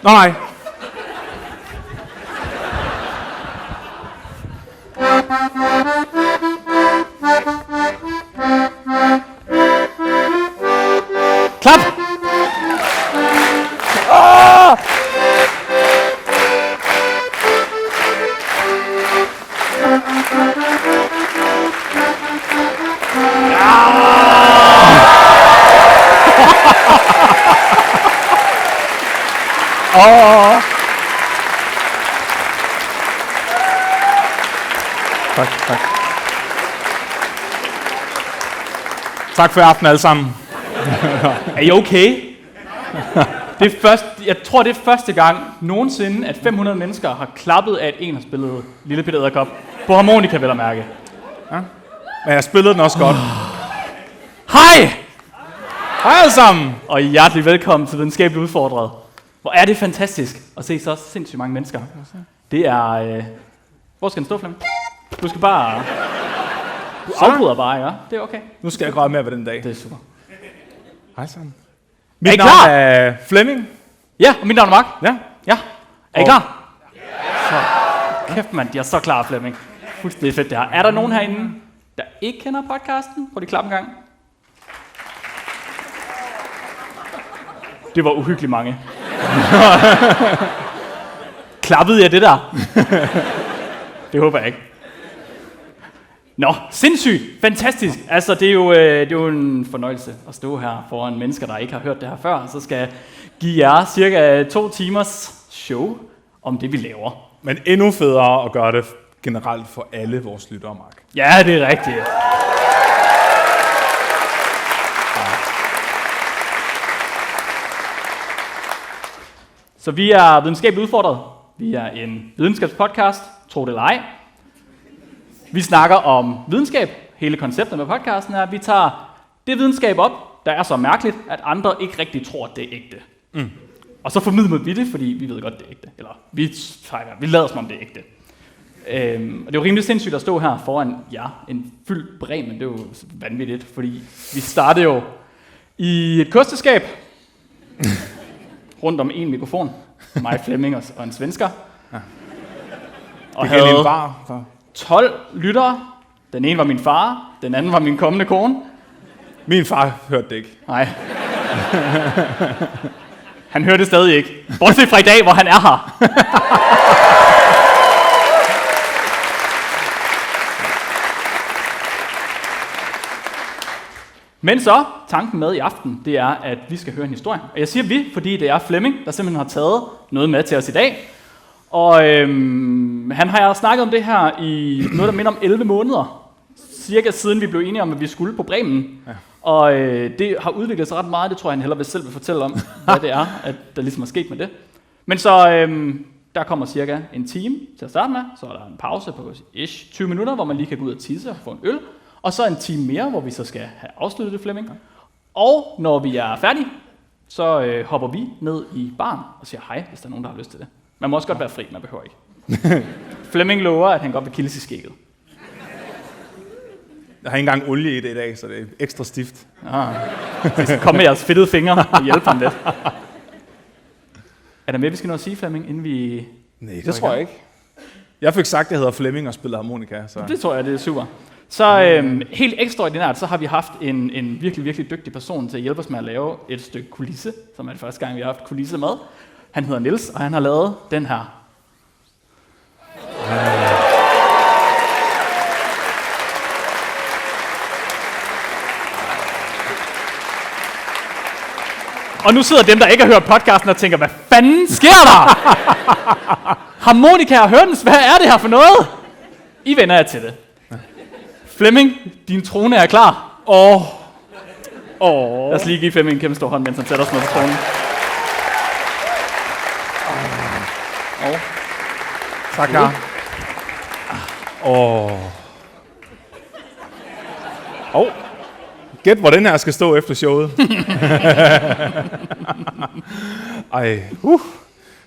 Nå nej. Klap! Tak. Tak for i aften alle sammen. Er I okay? Jeg tror, det er første gang nogensinde, at 500 mennesker har klappet, at en har spillet Lille Peter Edderkop på harmonika, vel at mærke. Ja. Men jeg spillede den også godt. Hej! Hej alle sammen. Og hjertelig velkommen til Videnskabeligt Udfordret. Hvor er det fantastisk at se så sindssygt mange mennesker. Det er... Hvor skal den stå, Flemming? Du skal bare... Du afbryder bare, ja? Det er okay. Nu skal jeg græde mere ved den dag. Det er super. Hej sammen. Er I Mit navn klar? er Flemming. Ja, og mit navn er Mark. Ja. Er I klar? Så, kæft mand, jeg er så klar, Flemming. Fuldstændig fedt det her. Er der nogen herinde, der ikke kender podcasten? Prøv lige klap en gang. Det var uhyggeligt mange. Klappede jeg det der? Det håber jeg ikke. Nå, sindssygt, fantastisk. Altså, det er jo en fornøjelse at stå her foran mennesker, der ikke har hørt det her før. Så skal jeg give jer cirka 2 timers show om det, vi laver. Men endnu federe at gøre det generelt for alle vores lyttere, Mark. Ja, det er rigtigt. Så vi er videnskabeligt udfordret. Vi er en videnskabspodcast, tro det eller ej. Vi snakker om videnskab. Hele konceptet med podcasten er, at vi tager det videnskab op, der er så mærkeligt, at andre ikke rigtig tror, at det er ægte. Og så formidler vi det, fordi vi ved godt, det er ægte. Eller vi lader som om det er ægte. Og det er jo rimelig sindssygt at stå her foran en fyldt Bremen. Det er jo vanvittigt, fordi vi startede jo i et kosteskab rundt om en mikrofon. Mig, Flemming og en svensker. Ja. Og det gælder havde en bar. Så. 12 lyttere. Den ene var min far, den anden var min kommende kone. Min far hørte det ikke. Nej. Han hørte det stadig ikke. Bortset fra i dag, hvor han er her. Men så, tanken med i aften, det er, at vi skal høre en historie. Og jeg siger vi, fordi det er Flemming, der simpelthen har taget noget med til os i dag. Og han har snakket om det her i noget, der minder om 11 måneder. Cirka siden vi blev enige om, at vi skulle på Bremen. Ja. Og det har udviklet sig ret meget. Det tror jeg, han hellere selv vil fortælle om, hvad det er, at der ligesom er sket med det. Men så der kommer cirka en time til at starte med. Så er der en pause på 20 minutter, hvor man lige kan gå ud og tisse og få en øl. Og så en time mere, hvor vi så skal have afsluttet det, Flemming. Og når vi er færdige, så hopper vi ned i baren og siger hej, hvis der er nogen, der har lyst til det. Man må også godt være fri, man behøver ikke. Flemming lover, at han godt vil kildes i skægget. Jeg har ikke engang olie i det i dag, så det er ekstra stift. Så I skal komme med jeres fedtede fingre og hjælpe ham lidt. Er der mere, vi skal nå at sige, Flemming, inden vi... Nej, det tror jeg ikke. Jeg fik sagt, at jeg hedder Flemming og spiller harmonika. Så. Det tror jeg, det er super. Så helt ekstraordinært, så har vi haft en virkelig, virkelig dygtig person til at hjælpe os med at lave et stykke kulisse, som er det første gang, vi har haft kulisse med. Han hedder Niels, og han har lavet den her. Og nu sidder dem, der ikke har hørt podcasten og tænker, hvad fanden sker der? Harmonika og hørdens, hvad er det her for noget? I vender jer til det. Flemming, din trone er klar. Lad os lige give Flemming en kæmpe stor hånd, mens han sætter sig ned på tronen. Tak, Kar. Gæt, hvor den her skal stå efter showet.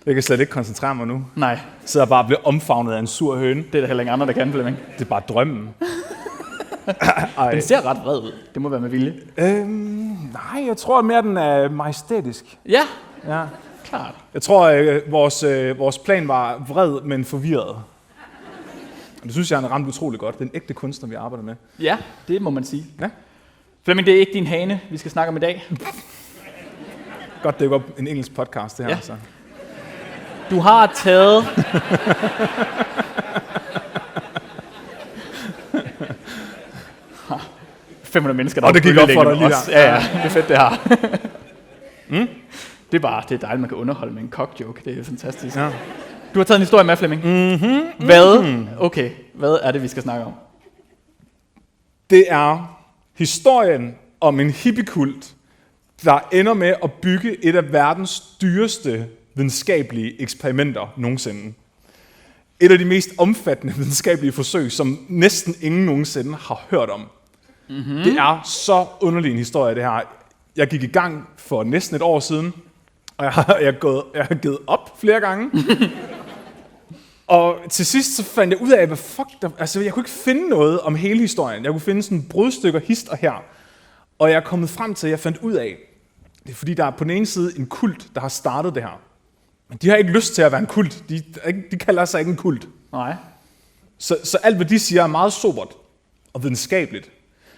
Jeg kan slet ikke koncentrere mig nu. Nej. Jeg sidder bare og bliver omfavnet af en sur høne. Det er der heller ingen andre, der kan, Flemming. Det er bare drømmen. Den ser ret vred ud. Det må være med vilje. Nej, jeg tror mere, den er majestætisk. Ja. Ja. klart. Jeg tror, vores plan var vred, men forvirret. Og det synes jeg, han ramt utrolig godt. Det er en ægte kunstner, vi arbejder med. Ja, det må man sige. Ja. Flemming, det er ikke din hane, vi skal snakke om i dag. Godt, det er jo en engelsk podcast, det her. Ja. Altså. Du har taget... Ha, 500 mennesker, der det gik op for dig lige der. Ja, det er fedt, det her. Det er dejligt, man kan underholde med en cock-joke. Det er fantastisk. Ja. Du har taget en historie med, Flemming. Hvad er det, vi skal snakke om? Det er historien om en hippiekult, der ender med at bygge et af verdens dyreste videnskabelige eksperimenter nogensinde. Et af de mest omfattende videnskabelige forsøg, som næsten ingen nogensinde har hørt om. Mm-hmm. Det er så underlig en historie, det her. Jeg gik i gang for næsten et år siden, og jeg har givet op flere gange. Og til sidst så fandt jeg ud af, jeg kunne ikke finde noget om hele historien. Jeg kunne finde sådan brudstykker hist og her. Og jeg er kommet frem til, at jeg fandt ud af, det er fordi, der er på den ene side en kult, der har startet det her. Men de har ikke lyst til at være en kult. De kalder sig ikke en kult. Nej. Så alt, hvad de siger, er meget sobert og videnskabeligt.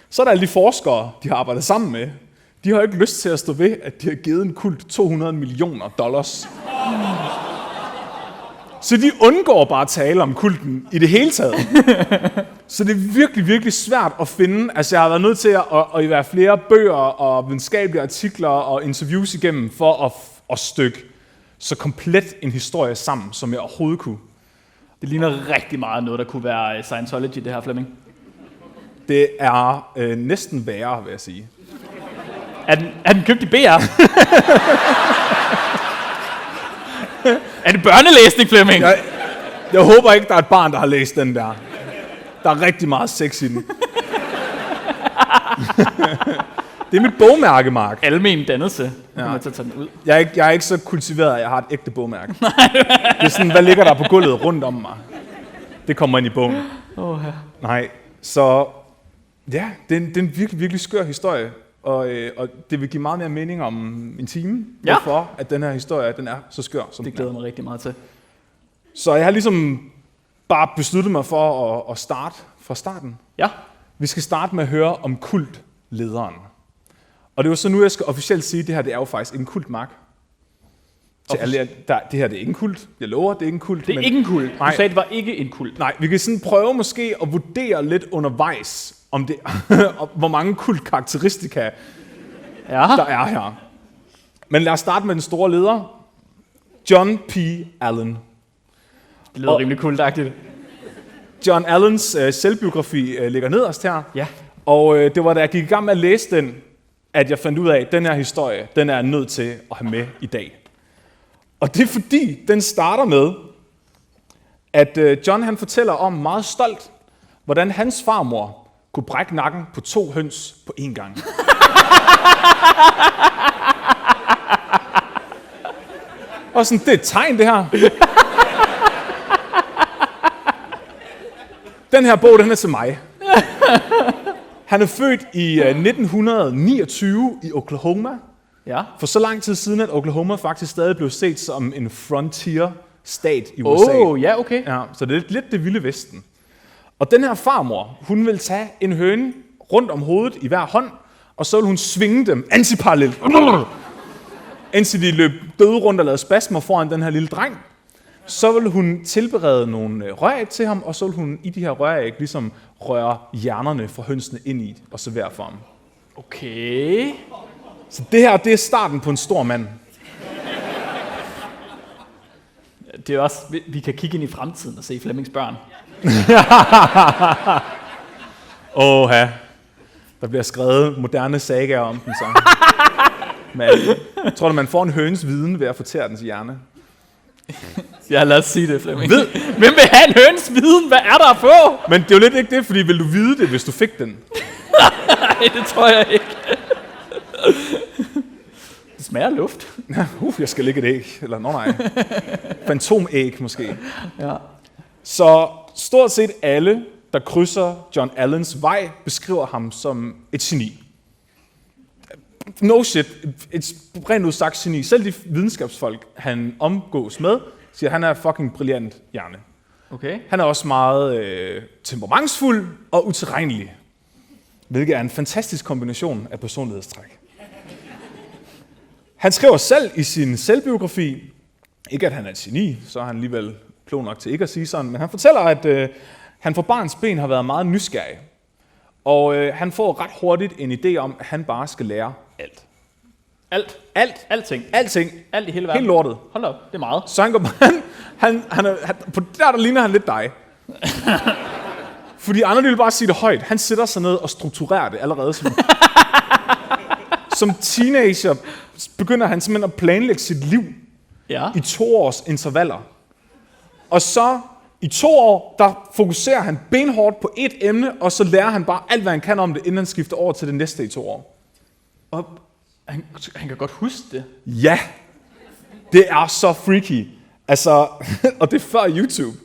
Så er der alle de forskere, de har arbejdet sammen med. De har ikke lyst til at stå ved, at de har givet en kult $200 millioner. Så de undgår bare at tale om kulten i det hele taget. Så det er virkelig, virkelig svært at finde. Altså, jeg har været nødt til at være flere bøger og videnskabelige artikler og interviews igennem for at stykke så komplet en historie sammen, som jeg overhovedet kunne. Det ligner rigtig meget noget, der kunne være Scientology, det her, Flemming. Det er næsten værre, vil jeg sige. Er den købt i BR? Er det børnelæsning, Flemming? Jeg håber ikke, der er et barn, der har læst den der. Der er rigtig meget sex i den. Det er mit bogmærke, Mark. Almen dannelse. Nu kan man tage den ud. Jeg er ikke så kultiveret, at jeg har et ægte bogmærke. Det er sådan, hvad ligger der på gulvet rundt om mig? Det kommer ind i bogen. Ja. Nej, så ja, det er en virkelig, virkelig skør historie. Og det vil give meget mere mening om en time, hvorfor at den her historie den er så skør, som det glæder mig rigtig meget til. Så jeg har ligesom bare besluttet mig for at starte fra starten. Ja. Vi skal starte med at høre om kultlederen. Og det er jo så nu, jeg skal officielt sige, at det her det er jo faktisk en kult, Mark. Til alle, det her det er ikke en kult. Jeg lover, det er ikke en kult. Det er ikke en kult. Du sagde, det var ikke en kult. Nej, vi kan sådan prøve måske at vurdere lidt undervejs, om det, hvor mange kultkarakteristika der er her. Men lad os starte med den store leder, John P. Allen. Det lyder rimelig kultagtigt. John Allens selvbiografi ligger nederst her. Ja. Og det var da jeg gik i gang med at læse den, at jeg fandt ud af, at den her historie, den er jeg nødt til at have med i dag. Og det er fordi, den starter med, at John han fortæller om meget stolt, hvordan hans farmor kunne brække nakken på 2 høns på én gang. Og sådan, det er et tegn, det her. Den her bog, den er til mig. Han er født i 1929 i Oklahoma. Ja. For så lang tid siden, at Oklahoma faktisk stadig blev set som en frontier-stat i USA. Ja, okay. Ja, så det er lidt det vilde vesten. Og den her farmor, hun vil tage en høne rundt om hovedet i hver hånd, og så vil hun svinge dem antiparallelt, indtil de løb døde rundt og lavede spasmer foran den her lille dreng. Så vil hun tilberede nogle røræg til ham, og så vil hun i de her røræg ligesom røre hjernerne fra hønsene ind i og servere for ham. Okay. Så det her, det er starten på en stor mand. Det er også, vi kan kigge ind i fremtiden og se Flemmings børn. Åha. Der bliver skrevet moderne sagaer om den så. Men jeg tror, at man får en hønes viden ved at fortære dens hjerne. Ja, lad os sige det, Flemming. Hvem vil have en høns viden? Hvad er der at få? Men det er jo lidt ikke det, fordi vil du vide det, hvis du fik den? Nej, det tror jeg ikke. Det smager af luft. Ja, jeg skal lægge et æg. Eller nej. Fantomäg måske. Ja. Så stort set alle, der krydser John Allens vej, beskriver ham som et geni. no shit, et rent udsagt geni. Selv de videnskabsfolk, han omgås med, siger, at han er fucking brilliant hjerne. Okay. Han er også meget temperamentsfuld og utilregnelig, hvilket er en fantastisk kombination af personlighedstræk. Han skriver selv i sin selvbiografi, ikke at han er et geni, så er han alligevel klog nok til ikke at sige sådan, men han fortæller, at han fra barns ben har været meget nysgerrig. Og han får ret hurtigt en idé om, at han bare skal lære alt. Alting. Alting. Alt i hele verden. Helt lortet. Hold op, det er meget. Så han går på der ligner han lidt dig. Fordi andre vil bare sige det højt. Han sætter sig ned og strukturerer det allerede som teenager begynder han simpelthen at planlægge sit liv i 2 års intervaller. Og så i 2 år, der fokuserer han benhårdt på et emne, og så lærer han bare alt, hvad han kan om det, inden han skifter over til det næste i 2 år. Og han kan godt huske det. Ja, det er så freaky. Altså, og det er før YouTube.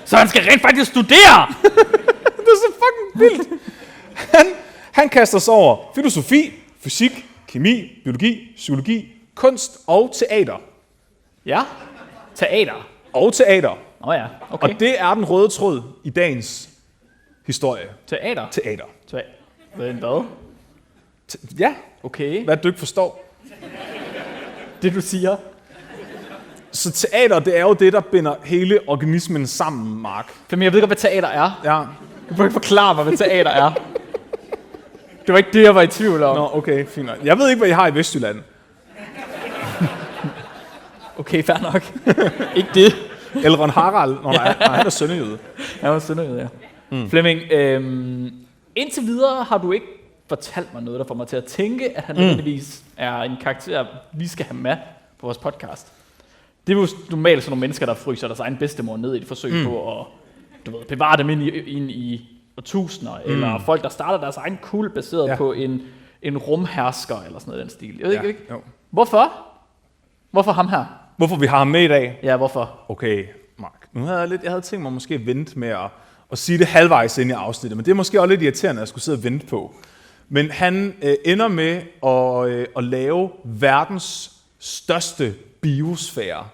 Så han skal rent faktisk studere! Det er så fucking vildt. Han kaster sig over filosofi, fysik, kemi, biologi, psykologi, kunst og teater. Ja, teater. Og teater. Ja, okay. Og det er den røde tråd i dagens historie. Teater? Teater. Hvad? Ja. Okay. Hvad du ikke forstår. Det du siger. Så teater, det er jo det, der binder hele organismen sammen, Mark. For jeg ved godt, hvad teater er. Ja. Du må ikke forklare mig, hvad teater er. Det var ikke det, jeg var i tvivl om. Nå, okay, fint. Jeg ved ikke, hvad I har i Vestjylland. Okay, fair nok. Ikke det. Elrond Harald. Nå, nej, han er sønderjyde. Han var sønderjyde, ja. Flemming, indtil videre har du ikke fortalt mig noget, der får mig til at tænke, at han nødvendigvis er en karakter, vi skal have med på vores podcast. Det er jo normalt sådan nogle mennesker, der fryser deres egen bedstemor ned i et forsøg på at bevare dem ind i årtusinder, eller folk, der starter deres egen kult baseret på en rumhersker, eller sådan noget den stil. Jeg ved ikke. Jo. Hvorfor? Hvorfor ham her? Hvorfor vi har ham med i dag? Ja, hvorfor? Okay, Mark. Nu havde jeg havde tænkt mig måske at vente med at sige det halvvejs ind i afsnittet, men det er måske også lidt irriterende, at jeg skulle sidde og vente på. Men han ender med at lave verdens største biosfære.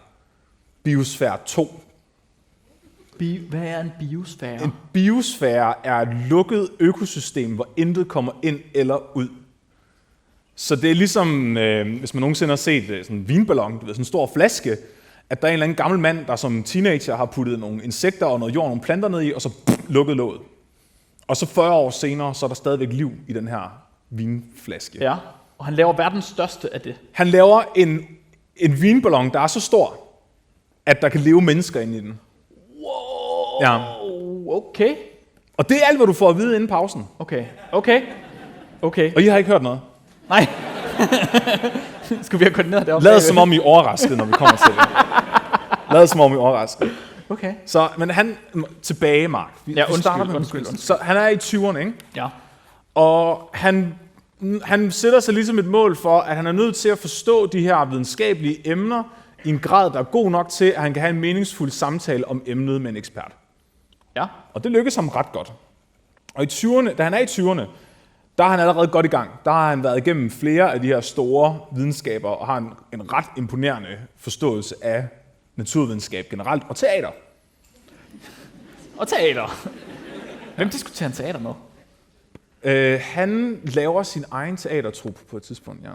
Biosfære 2. Hvad er en biosfære? En biosfære er et lukket økosystem, hvor intet kommer ind eller ud. Så det er ligesom, hvis man nogensinde har set sådan en vinballon, sådan en stor flaske, at der er en eller anden gammel mand, der som teenager har puttet nogle insekter og noget jord og nogle planter ned i, og så lukket låget. Og så 40 år senere, så er der stadigvæk liv i den her vinflaske. Ja, og han laver verdens største af det. Han laver en vinballon, der er så stor, at der kan leve mennesker inde i den. Wow, ja. Okay. Og det er alt, hvad du får at vide inden pausen. Okay. Og I har ikke hørt noget? Nej. Skulle vi have koordineret det op? Lad som om I er overrasket, når vi kommer til det. Lad som om I er overrasket. Okay. Så, men han tilbage, Mark. Undskyld. Så han er i 20'erne, ikke? Ja. Og han sætter sig ligesom et mål for, at han er nødt til at forstå de her videnskabelige emner i en grad, der er god nok til, at han kan have en meningsfuld samtale om emnet med en ekspert. Ja. Og det lykkes ham ret godt. Og i 20'erne, da han er i 20'erne, der er han allerede godt i gang. Der har han været igennem flere af de her store videnskaber, og har en ret imponerende forståelse af naturvidenskab generelt, og teater. Og teater. Hvem diskuterer han teater med? Han laver sin egen teatertrup på et tidspunkt, ja.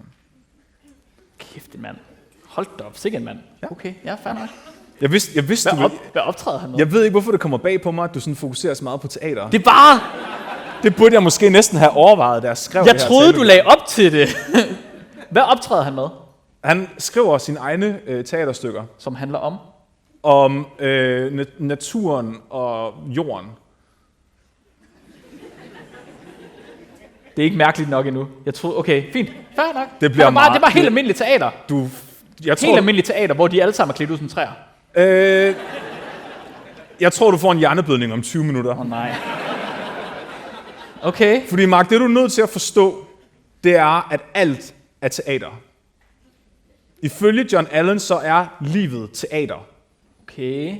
Kæft, en mand. Hold da op, sikkert en mand. Ja. Okay, ja, fair nok. Jeg vidste, Hvad optræder han med? Jeg ved ikke, hvorfor det kommer bag på mig, at du sådan fokuserer så meget på teater. Det burde jeg måske næsten have overvejet, da jeg skrev det her. Jeg troede, du lagde op til det. Hvad optræder han med? Han skriver sine egne teaterstykker. Som handler om? Om naturen og jorden. Det er ikke mærkeligt nok endnu. Jeg troede, okay, fint. Fair nok. Det bliver helt almindeligt teater. Helt almindeligt teater, hvor de alle sammen er klædt ud som træer. Jeg tror, du får en hjerneblødning om 20 minutter. Nej. Okay. Fordi Mark, det du er nødt til at forstå, det er, at alt er teater. Ifølge John Allen, så er livet teater. Okay.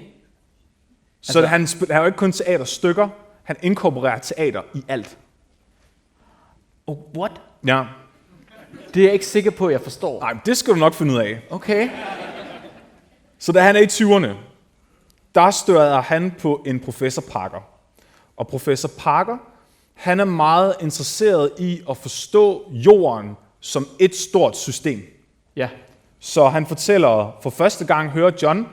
Så han har jo ikke kun teaterstykker, han inkorporerer teater i alt. Oh, what? Ja. Det er jeg ikke sikker på, at jeg forstår. Nej, det skal du nok finde ud af. Okay. Så da han er i 20'erne, der støder han på en professor Parker. Og professor Parker, han er meget interesseret i at forstå jorden som et stort system. Ja. Så han fortæller for første gang, hører John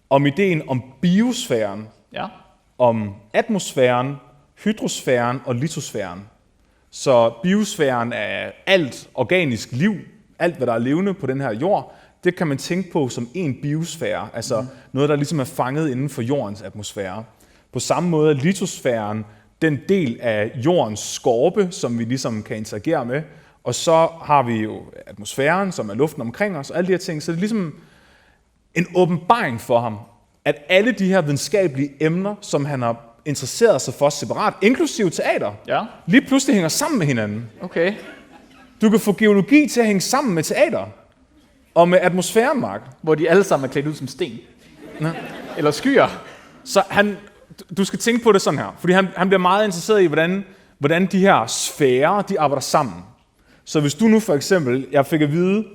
om ideen om biosfæren, Ja. om atmosfæren, hydrosfæren og litosfæren. Så biosfæren er alt organisk liv, alt hvad der er levende på den her jord, det kan man tænke på som en biosfære, altså noget, der ligesom er fanget inden for jordens atmosfære. På samme måde er litosfæren den del af jordens skorpe, som vi ligesom kan interagere med, og så har vi jo atmosfæren, som er luften omkring os, og alle de her ting, så det er ligesom en åbenbaring for ham, at alle de her videnskabelige emner, som han har interesseret sig for separat, inklusive teater, Ja. lige pludselig hænger sammen med hinanden. Okay. Du kan få geologi til at hænge sammen med teater og med atmosfæren, Mark. Hvor de alle sammen er klædt ud som sten. Ja. Eller skyer. Så du skal tænke på det sådan her, fordi han bliver meget interesseret i, hvordan de her sfærer, de arbejder sammen. Så hvis du nu for eksempel, jeg fik at vide,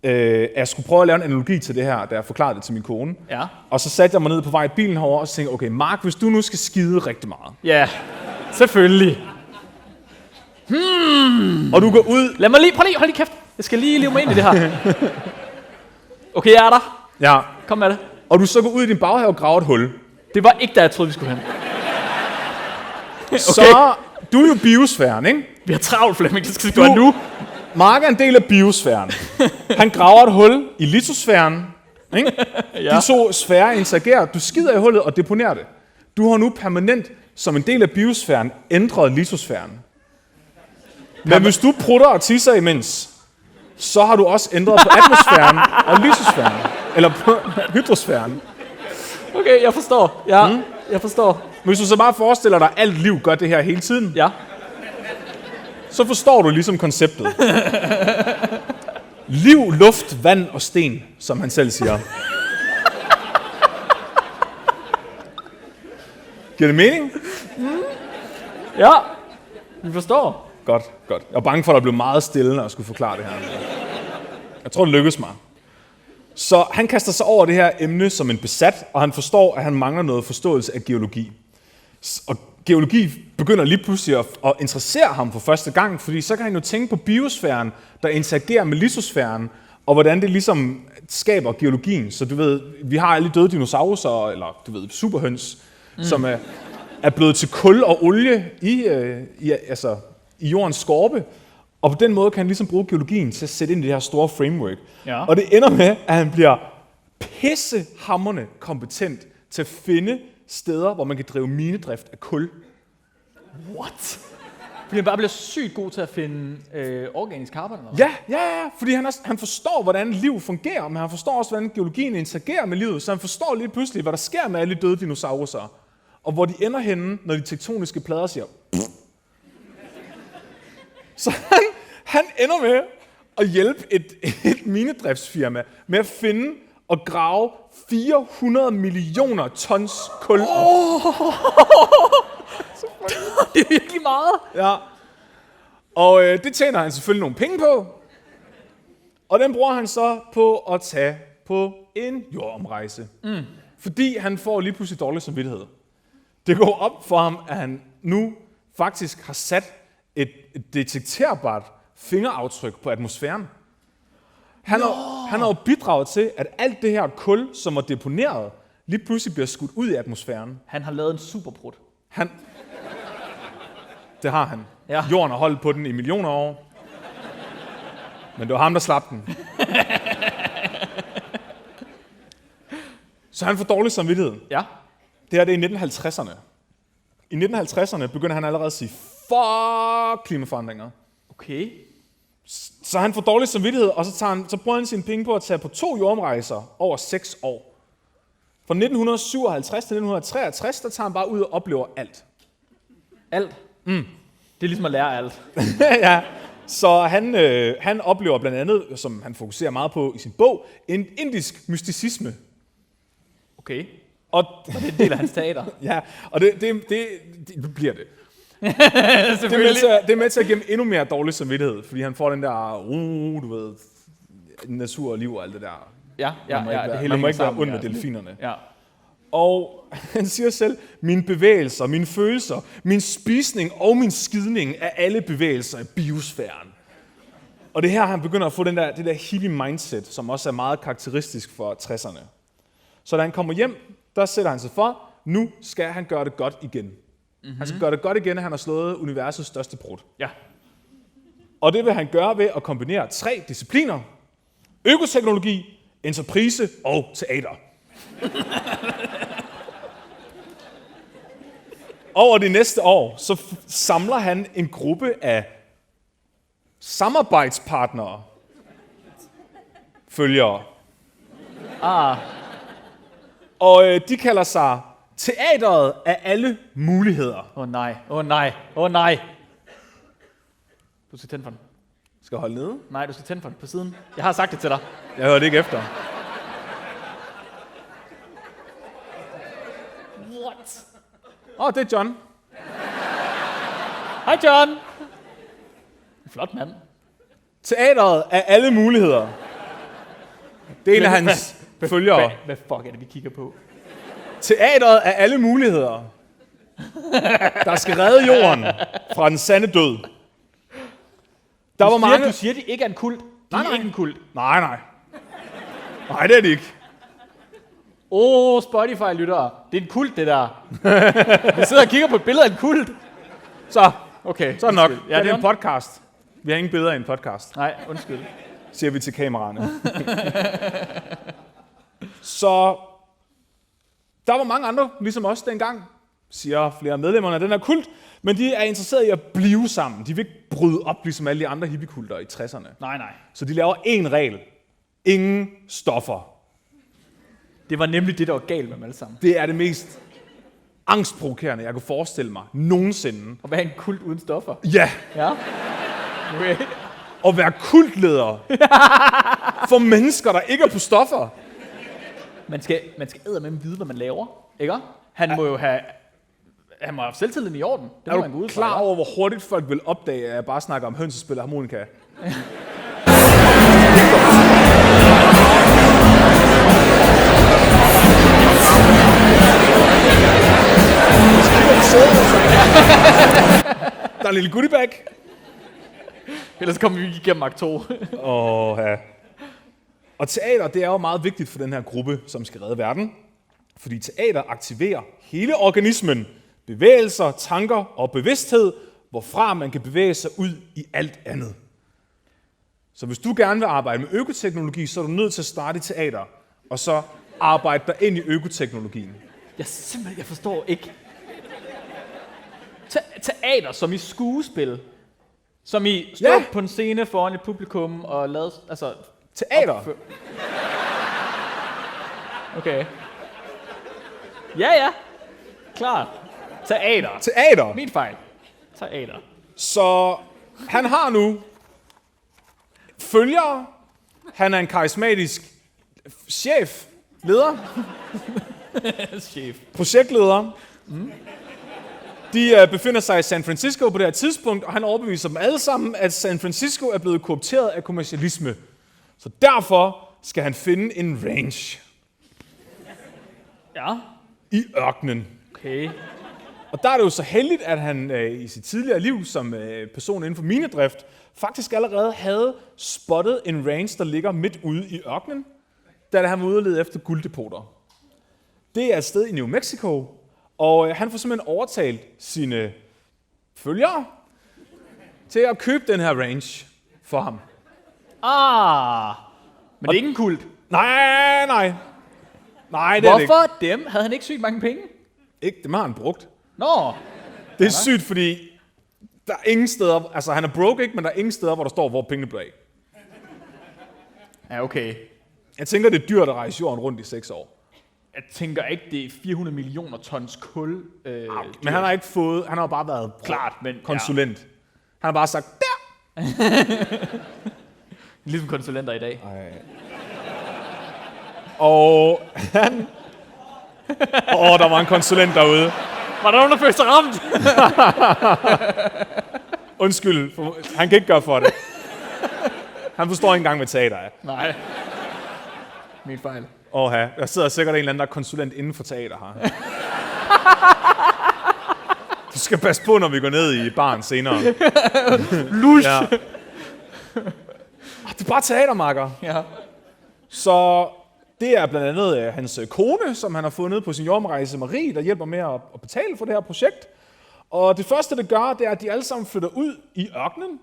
at jeg skulle prøve at lave en analogi til det her, da jeg forklarede det til min kone. Ja. Og så satte jeg mig ned på vej i bilen herover og så tænkte, okay, Mark, hvis du nu skal skide rigtig meget, Ja. Selvfølgelig. og du går ud... Prøv lige, hold lige kæft. Jeg skal lige leve mig ind i det her. Okay, jeg er der. Ja, Kom med det. og du så går ud i din baghave og graver et hul. Det var ikke der, jeg troede, vi skulle hen. Så du er jo biosfæren, ikke? Vi har travlt, Flemming. Det skal vi gøre nu. Mark er en del af biosfæren. Han graver et hul i litosfæren. Ikke? Ja. De to sfærer interagerer. Du skider i hullet og deponerer det. Du har nu permanent, som en del af biosfæren, ændret litosfæren. Men hvis du prutter og tisser imens, så har du også ændret på atmosfæren og litosfæren. Eller på hydrosfæren. Okay, jeg forstår. Ja, jeg forstår. Hvis du så bare forestiller dig, at alt liv gør det her hele tiden, Ja. så forstår du ligesom konceptet. Liv, luft, vand og sten, som han selv siger. Giver det mening? Ja. Vi forstår. Godt, godt. Jeg var bange for, at der blev meget stille, når jeg skulle forklare det her. Jeg tror, det lykkedes mig. Så han kaster sig over det her emne som en besat, og han forstår, at han mangler noget forståelse af geologi. Og geologi begynder lige pludselig at interessere ham for første gang, fordi så kan han jo tænke på biosfæren, der interagerer med litosfæren, og hvordan det ligesom skaber geologien. Så du ved, vi har alle døde dinosaurer, eller du ved, superhøns, som er blevet til kul og olie i jordens skorpe. Og på den måde kan han ligesom bruge geologien til at sætte ind i det her store framework. Ja. Og det ender med, at han bliver pissehamrende kompetent til at finde steder, hvor man kan drive minedrift af kul. What? Fordi han bare bliver sygt god til at finde organisk carbon. Eller hvad? Ja, fordi han forstår, hvordan liv fungerer, men han forstår også, hvordan geologien interagerer med livet, så han forstår lige pludselig, hvad der sker med alle de døde dinosaurer, og hvor de ender henne, når de tektoniske plader siger. Så han ender med at hjælpe et minedriftsfirma med at finde og grave 400 millioner tons kul op. Det er virkelig meget. Ja. Og det tjener han selvfølgelig nogle penge på. Og den bruger han så på at tage på en jordomrejse. Fordi han får lige pludselig dårlig samvittighed. Det går op for ham, at han nu faktisk har sat et detekterbart fingeraftryk på atmosfæren. Han har jo bidraget til, at alt det her kul, som var deponeret, lige pludselig bliver skudt ud i atmosfæren. Han har lavet en superbrud. Det har han. Ja. Jorden har holdt på den i millioner af år. Men det var ham, der slap den. Så han får dårlig samvittighed. Ja. Det her det er i 1950'erne. I 1950'erne begynder han allerede at sige, fuck klimaforandringer. Okay. Så han får dårlig samvittighed, og så bruger han sine penge på at tage på 2 jordomrejser over 6 år. Fra 1957 til 1963, der tager han bare ud og oplever alt. Alt? Det er ligesom at lære alt. Ja, så han oplever blandt andet, som han fokuserer meget på i sin bog, en indisk mysticisme. Okay. Og Og det er en del af hans teater. ja, og det bliver det. Det er med til at give ham endnu mere dårlig samvittighed, fordi han får den der, du ved, natur og liv og alt det der. Ja, Man må ikke være ond med delfinerne. Ja. Og han siger selv, mine bevægelser, mine følelser, min spisning og min skidning er alle bevægelser i biosfæren. Og det er her, han begynder at få det der hippie mindset, som også er meget karakteristisk for 60'erne. Så da han kommer hjem, der sætter han sig for, nu skal han gøre det godt igen. Mm-hmm. Han skal gøre det godt igen, at han har slået universets største brud. Ja. Og det vil han gøre ved at kombinere 3 discipliner. Økoteknologi, entreprise og teater. Over de næste år, så samler han en gruppe af samarbejdspartnere, følgere. Og de kalder sig teateret af alle muligheder. Åh nej. Du skal tænde for den. Skal jeg holde nede? Nej, du skal tænde for den på siden. Jeg har sagt det til dig. Jeg hørte ikke efter. What? Det er John. Hej John. En flot mand. Teateret af alle muligheder. Det er en af hans følgere. Hvad fuck er det, vi kigger på? Teateret af alle muligheder. Der skal redde jorden fra den sande død. Du siger, de ikke er en kult. De er ikke en kult. Nej, det er det ikke. Spotify-lyttere. Det er en kult, det der. Vi sidder og kigger på et billede af en kult. Så Okay. er det nok. Ja, det er en podcast. Vi har ingen billeder i en podcast. Nej, undskyld. Siger vi til kameraerne. Så der var mange andre, ligesom os dengang, siger flere medlemmerne af den her kult, men de er interesserede i at blive sammen. De vil ikke bryde op, ligesom alle de andre hippiekulter i 60'erne. Nej. Så de laver én regel. Ingen stoffer. Det var nemlig det, der var galt med dem alle sammen. Det er det mest angstprovokerende, jeg kunne forestille mig nogensinde. Og hvad er en kult uden stoffer? Ja, Ja. Okay. at være kultleder for mennesker, der ikke er på stoffer. Man skal eddermame vide, hvad man laver. Ikke? Han må jo have selvtilliden i orden. Det Er må man gå du ud fra. klar over, hvor hurtigt folk vil opdage, at jeg bare snakker om høns, der spiller harmonika? Der er en lille goodiebag. Ellers kommer vi igennem akt 2. Ja. Og teater, det er jo meget vigtigt for den her gruppe, som skal redde verden. Fordi teater aktiverer hele organismen, bevægelser, tanker og bevidsthed, hvorfra man kan bevæge sig ud i alt andet. Så hvis du gerne vil arbejde med økoteknologi, så er du nødt til at starte i teater, og så arbejde dig ind i økoteknologien. Jeg forstår ikke. Teater som i skuespil. Som i stå på en scene foran et publikum og lave... Altså, teater? Okay. Ja. Klart. Teater. Min fejl. Teater. Så han har nu følgere. Han er en karismatisk chef, leder, Chef. projektleder. De befinder sig i San Francisco på det her tidspunkt, og han overbeviser dem alle sammen, at San Francisco er blevet korrupteret af kommercialisme. Så derfor skal han finde en ranch Ja. i ørkenen. Okay. Og der er det jo så heldigt, at han i sit tidligere liv som person inden for minedrift, faktisk allerede havde spottet en ranch, der ligger midt ude i ørkenen, da han var ude og lede efter gulddepoter. Det er et sted i New Mexico, og han får simpelthen overtalt sine følgere til at købe den her ranch for ham. Men det er ikke en kult. Nej, det er det ikke. Hvorfor dem? Havde han ikke sygt mange penge? Ikke, dem har han brugt. Nå. Det er sygt, fordi der er ingen steder, altså han er broke, ikke, men der er ingen steder, hvor der står, hvor pengene blev af. Ja, okay. Jeg tænker, det er dyrt at rejse jorden rundt i 6 år. Jeg tænker ikke, det er 400 millioner tons kul. Men han har ikke fået, han har bare været Klart, men konsulent. Ja. Han har bare sagt, der! Ligesom konsulenter i dag. Og han... der var en konsulent derude. Var der nogen, der følte sig ramt? Undskyld, han kan ikke gøre for det. Han forstår ikke engang, hvad teater er. Nej. Min fejl. Der sidder sikkert en eller anden, der er konsulent inden for teater her. Du skal passe på, når vi går ned i baren senere. Lush! Ja. Det er bare teatermarker. Ja. Så det er blandt andet hans kone, som han har fået ned på sin jordomrejse, Marie, der hjælper med at betale for det her projekt. Og det første, det gør, det er, at de alle sammen flytter ud i ørkenen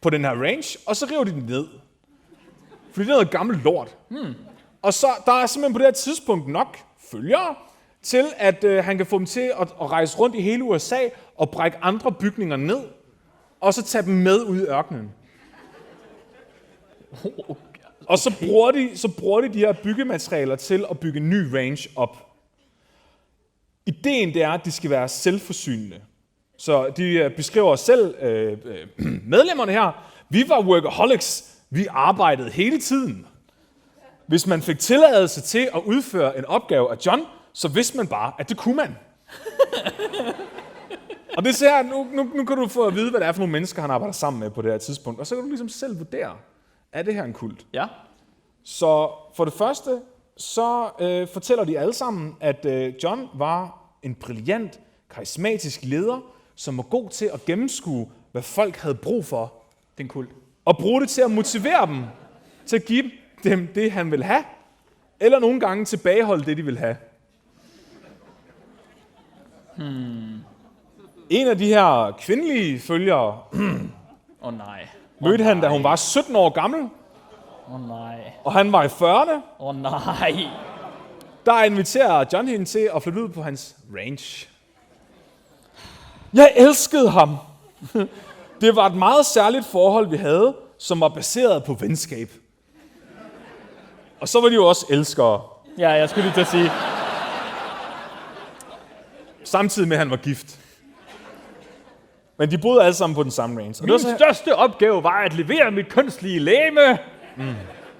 på den her range, og så river de den ned. Fordi det er noget gammelt lort. Og så der er simpelthen på det her tidspunkt nok følgere, til at han kan få dem til at rejse rundt i hele USA og brække andre bygninger ned, og så tage dem med ud i ørkenen. Og så bruger de de her byggematerialer til at bygge en ny range op. Ideen det er, at de skal være selvforsynende. Så de beskriver selv medlemmerne her. Vi var workaholics. Vi arbejdede hele tiden. Hvis man fik tilladelse til at udføre en opgave af John, så vidste man bare, at det kunne man. Og det ser nu kan du få at vide, hvad det er for nogle mennesker, han arbejder sammen med på det her tidspunkt. Og så kan du ligesom selv vurdere, er det her en kult? Ja. Så for det første, så fortæller de alle sammen, at John var en brilliant, karismatisk leder, som var god til at gennemskue, hvad folk havde brug for. Det er en kult. Og bruge det til at motivere dem, til at give dem det, han vil have, eller nogle gange tilbageholde det, de vil have. En af de her kvindelige følgere Nej. mødte han, da hun var 17 år gammel, Nej. og han var i 40'erne. Nej. Der inviterer John hende til at flytte ud på hans range. Jeg elskede ham. Det var et meget særligt forhold, vi havde, som var baseret på venskab. Og så var de jo også elskere. Ja, jeg skulle lige til at sige. Samtidig med, at han var gift. Men de boede alle sammen på den samme range. Min største opgave var at levere mit kønslige legeme.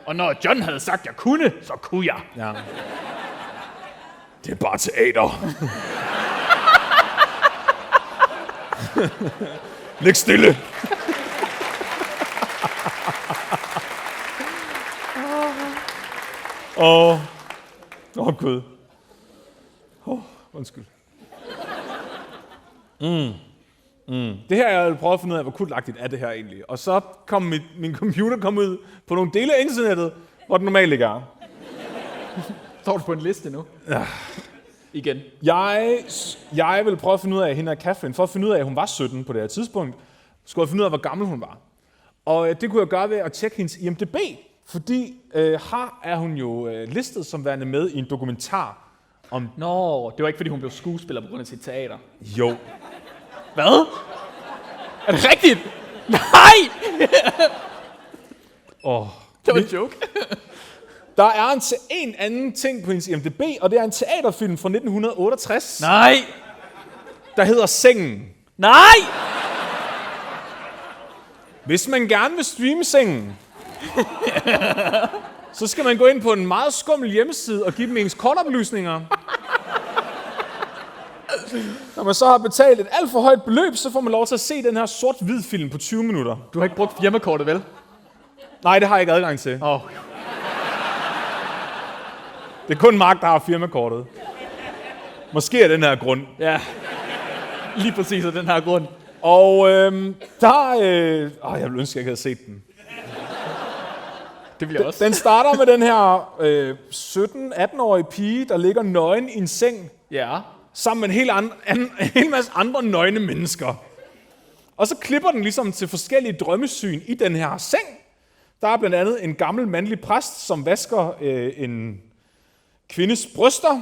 Og når John havde sagt, at jeg kunne, så kunne jeg. Ja. Det er bare teater. Læg stille. Gud. Undskyld. Det her, jeg prøvet at finde ud af, hvor kultagtigt er det her egentlig. Og så kom min computer kom ud på nogle dele af internettet, hvor den normalt ikke er. Står du på en liste nu? Ja. Igen. Jeg vil prøve at finde ud af hende og Catherine, for at finde ud af, at hun var 17 på det her tidspunkt. Skulle jeg finde ud af, hvor gammel hun var. Og det kunne jeg gøre ved at tjekke hendes IMDb, fordi her er hun jo listet som værende med i en dokumentar om... Nå, det var ikke, fordi hun blev skuespiller på grund af sit teater. Jo. Hvad? Er det rigtigt? Nej! Det var en joke. Der er en anden ting på hendes IMDb, og det er en teaterfilm fra 1968, Nej! der hedder Sengen. Nej! Hvis man gerne vil streame Sengen, så skal man gå ind på en meget skummel hjemmeside og give dem ens kortoplysninger. Når man så har betalt et alt for højt beløb, så får man lov til at se den her sort-hvid film på 20 minutter. Du har ikke brugt firmakortet, vel? Nej, det har jeg ikke adgang til. Åh. Det er kun Mark, der har firmakortet. Måske er den her grund. Ja. Lige præcis af den her grund. Og jeg ville ønske, at jeg ikke havde set den. Det vil jeg også. Den starter med den her 17-18-årige pige, der ligger nøgen i en seng, Ja. sammen med en hel masse andre nøgne mennesker. Og så klipper den ligesom til forskellige drømmesyn i den her seng. Der er blandt andet en gammel mandlig præst, som vasker en kvindes bryster.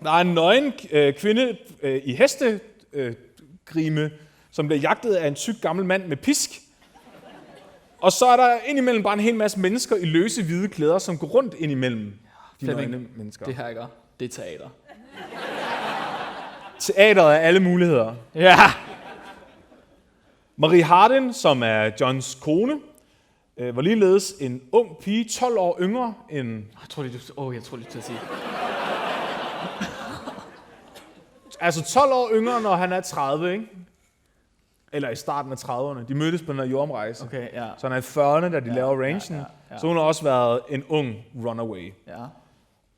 Der er en nøgen kvinde i hestegrime, som bliver jagtet af en tyk gammel mand med pisk. Og så er der indimellem bare en hel masse mennesker i løse hvide klæder, som går rundt indimellem de nøgne mennesker. Det her ikke. Det er teater. Teateret er alle muligheder. Ja. Marie Hardin, som er Johns kone, var ligeledes en ung pige, 12 år yngre end... Jeg tror lige til at sige. Altså 12 år yngre, når han er 30, ikke? Eller i starten af 30'erne. De mødtes på den her jordomrejse. Okay, ja. Så han er i 40'erne, da de laver rangen. Ja. Så hun har også været en ung runaway. Ja.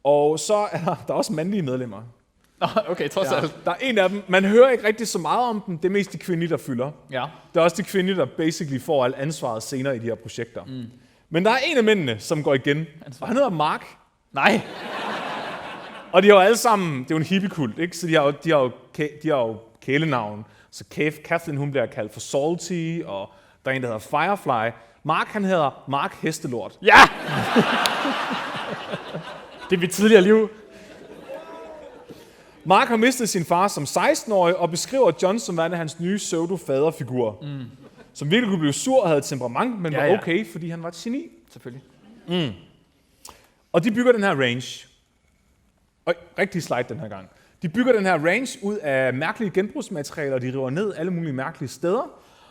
Og så er der også mandlige medlemmer. Okay, trods alt. Der er en af dem. Man hører ikke rigtig så meget om dem. Det er mest de kvindelige, der fylder. Ja. Det er også de kvindelige, der basically får alt ansvaret senere i de her projekter. Men der er en af mændene, som går igen. Og han hedder Mark. Nej. Og de har jo alle sammen, det er jo en hippiekult, ikke? Så de har jo kælenavn. Så Kathleen, hun bliver kaldt for Salty, og der er en, der hedder Firefly. Mark, han hedder Mark Hestelort. Ja! Det er mit tidligere liv. Mark har mistet sin far som 16-årig, og beskriver John som værende hans nye pseudo-faderfigur. Som virkelig kunne blive sur og havde et temperament, men var okay, fordi han var et geni. Selvfølgelig. Og de bygger den her range. Og rigtig slide den her gang. De bygger den her range ud af mærkelige genbrugsmaterialer, de river ned alle mulige mærkelige steder,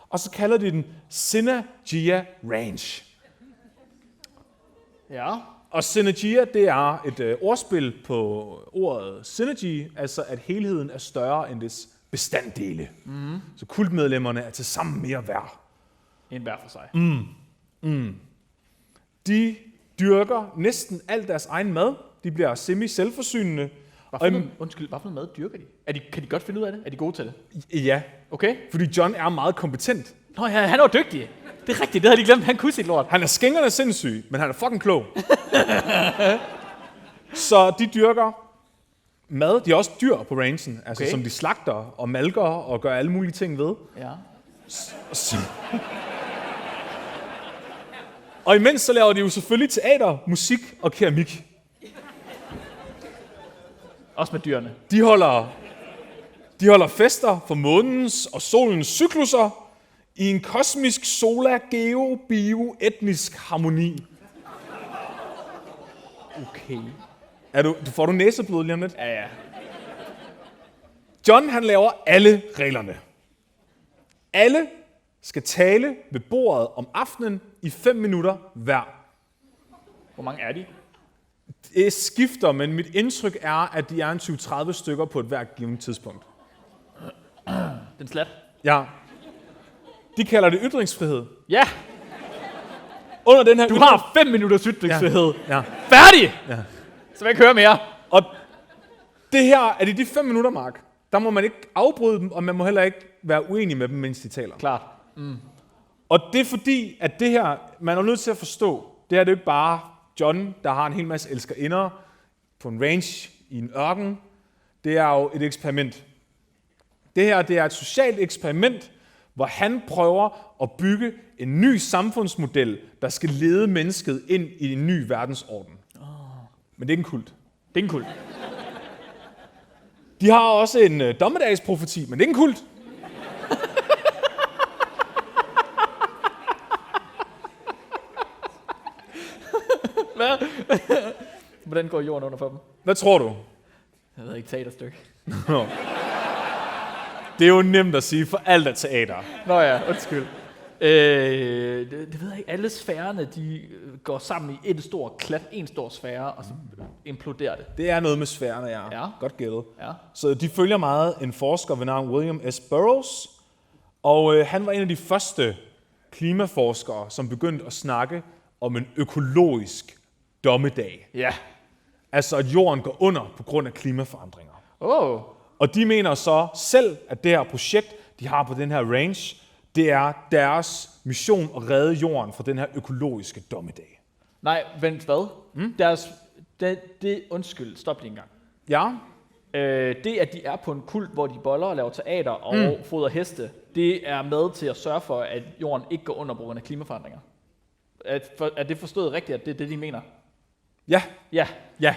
og så kalder de den Synergia Range. Ja. Og Synergia, det er et ordspil på ordet synergy, altså at helheden er større end dets bestanddele. Så kultmedlemmerne er til sammen mere værd. En hver for sig. De dyrker næsten al deres egen mad. De bliver semi-selvforsynende. Hvad for noget mad dyrker de? Kan de godt finde ud af det? Er de gode til det? Ja, Okay. fordi John er meget kompetent. Nå ja, han var dygtig. Det er rigtigt, det havde de glemt. Han kunne sit lort. Han er skængerne sindssyg, men han er fucking klog. Så de dyrker mad. De har også dyr på rangen, altså, som de slagter og malker og gør alle mulige ting ved. Ja. Og imens så laver de jo selvfølgelig teater, musik og keramik. Også med dyrene. De holder fester for månens og solens cykluser i en kosmisk sola-geo-bio-etnisk harmoni. Okay. Får du næseblod lige om lidt? Ja. John, han laver alle reglerne. Alle skal tale ved bordet om aftenen i 5 minutter hver. Hvor mange er de? Det skifter, men mit indtryk er, at de er en 20-30 stykker på et hvert givet tidspunkt. Den slat. Ja. De kalder det ytringsfrihed. Ja, Under den her du har 5 minutters ytringsfrihed. Ja. Færdig! Ja. Så vil jeg ikke høre mere. Og det her, er det de 5 minutter, Mark? Der må man ikke afbryde dem, og man må heller ikke være uenig med dem, mens de taler. Klart. Og det er fordi, at det her, man er nødt til at forstå, det er det jo ikke bare John, der har en hel masse elskerinder på en range i en ørken. Det er jo et eksperiment. Det her, det er et socialt eksperiment, hvor han prøver at bygge en ny samfundsmodel, der skal lede mennesket ind i en ny verdensorden. Men det er ikke en kult. Det er en kult. De har også en dommedagsprofeti, men det er ikke en kult. Hvad? Hvordan går jorden under for dem? Hvad tror du? Jeg ved ikke, teaterstykke. Det er jo nemt at sige, for alt er teater. Nå ja, undskyld. Det ved jeg ikke. Alle sfærerne, de går sammen i et stort klat, en stor sfære, og så imploderer det. Det er noget med sfærerne, Ja. Godt gættet. Ja. Så de følger meget en forsker ved navn William S. Burroughs, og han var en af de første klimaforskere, som begyndte at snakke om en økologisk dommedag. Ja. Altså at jorden går under på grund af klimaforandringer. Og de mener så selv, at det her projekt, de har på den her range, det er deres mission at redde jorden fra den her økologiske dommedag. Nej, vent, hvad? Undskyld, stop lige en gang. Ja, Det, at de er på en kult, hvor de boller og laver teater og fodrer heste, det er med til at sørge for, at jorden ikke går under på grund af klimaforandringer. Er det forstået rigtigt, at det er det, de mener? ja, Ja. ja.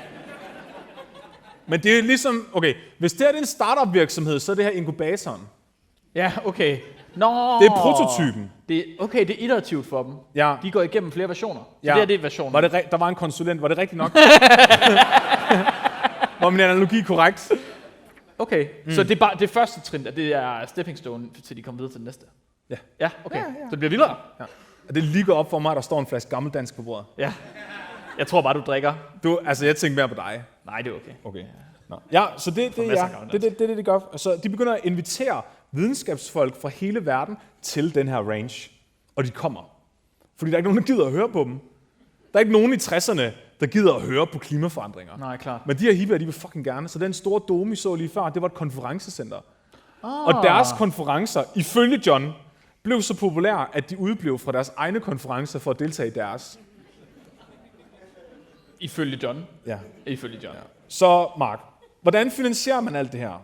Men det er ligesom, okay, hvis det her er en startup virksomhed, så er det her inkubatoren. Ja, okay. Nå. Det er prototypen. Det er iterativt for dem. Ja. De går igennem flere versioner. Så Ja. det er versionen. Der var en konsulent, var det rigtigt nok? Var min analogi korrekt? Okay, så det er bare det første trin, at det er stepping stone, til de kommer videre til det næste. Ja. Ja, okay. Så det bliver vildere. Ja. Og det lige går op for mig, at der står en flaske gammeldansk på bordet. Ja. Jeg tror bare, du drikker. Jeg tænker mere på dig. Nej, det er okay. Okay. Nå. Ja, så det gør. Altså, de begynder at invitere videnskabsfolk fra hele verden til den her range. Og de kommer. Fordi der er ikke nogen, der gider at høre på dem. Der er ikke nogen i 60'erne, der gider at høre på klimaforandringer. Nej, klart. Men de her hippier, de vil fucking gerne. Så den store dome, I så lige før, det var et konferencecenter. Og deres konferencer, ifølge John, blev så populære, at de udblev fra deres egne konferencer for at deltage i deres. Ifølge John? Ja. Ifølge John. Ja. Så Mark, hvordan finansierer man alt det her?